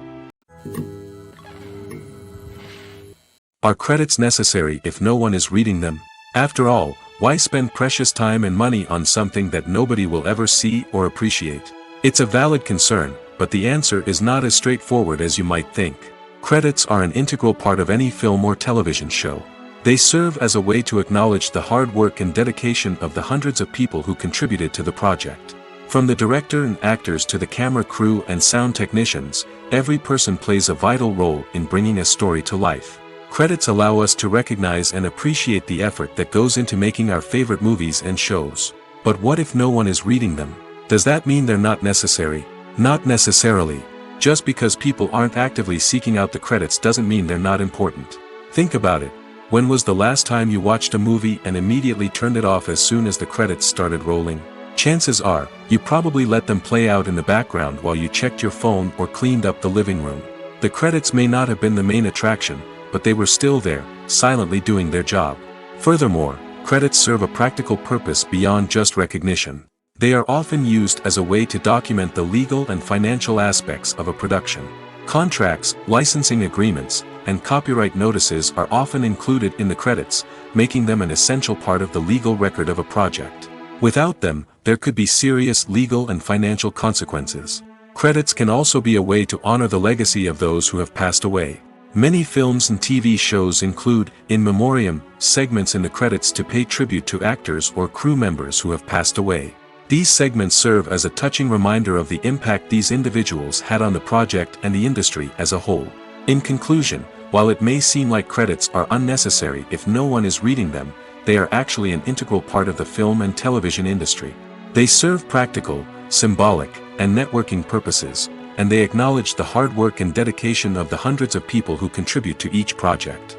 Are credits necessary if no one is reading them? After all, why spend precious time and money on something that nobody will ever see or appreciate? It's a valid concern, but the answer is not as straightforward as you might think. Credits are an integral part of any film or television show. They serve as a way to acknowledge the hard work and dedication of the hundreds of people who contributed to the project. From the director and actors to the camera crew and sound technicians, every person plays a vital role in bringing a story to life. Credits allow us to recognize and appreciate the effort that goes into making our favorite movies and shows. But what if no one is reading them? Does that mean they're not necessary? Not necessarily. Just because people aren't actively seeking out the credits doesn't mean they're not important. Think about it. When was the last time you watched a movie and immediately turned it off as soon as the credits started rolling? Chances are, you probably let them play out in the background while you checked your phone or cleaned up the living room. The credits may not have been the main attraction, but they were still there, silently doing their job. Furthermore, credits serve a practical purpose beyond just recognition. They are often used as a way to document the legal and financial aspects of a production. Contracts, licensing agreements, and copyright notices are often included in the credits, making them an essential part of the legal record of a project. Without them, there could be serious legal and financial consequences. Credits can also be a way to honor the legacy of those who have passed away. Many films and TV shows include, in memoriam, segments in the credits to pay tribute to actors or crew members who have passed away. These segments serve as a touching reminder of the impact these individuals had on the project and the industry as a whole. In conclusion, while it may seem like credits are unnecessary if no one is reading them, they are actually an integral part of the film and television industry. They serve practical, symbolic, and networking purposes, and they acknowledge the hard work and dedication of the hundreds of people who contribute to each project.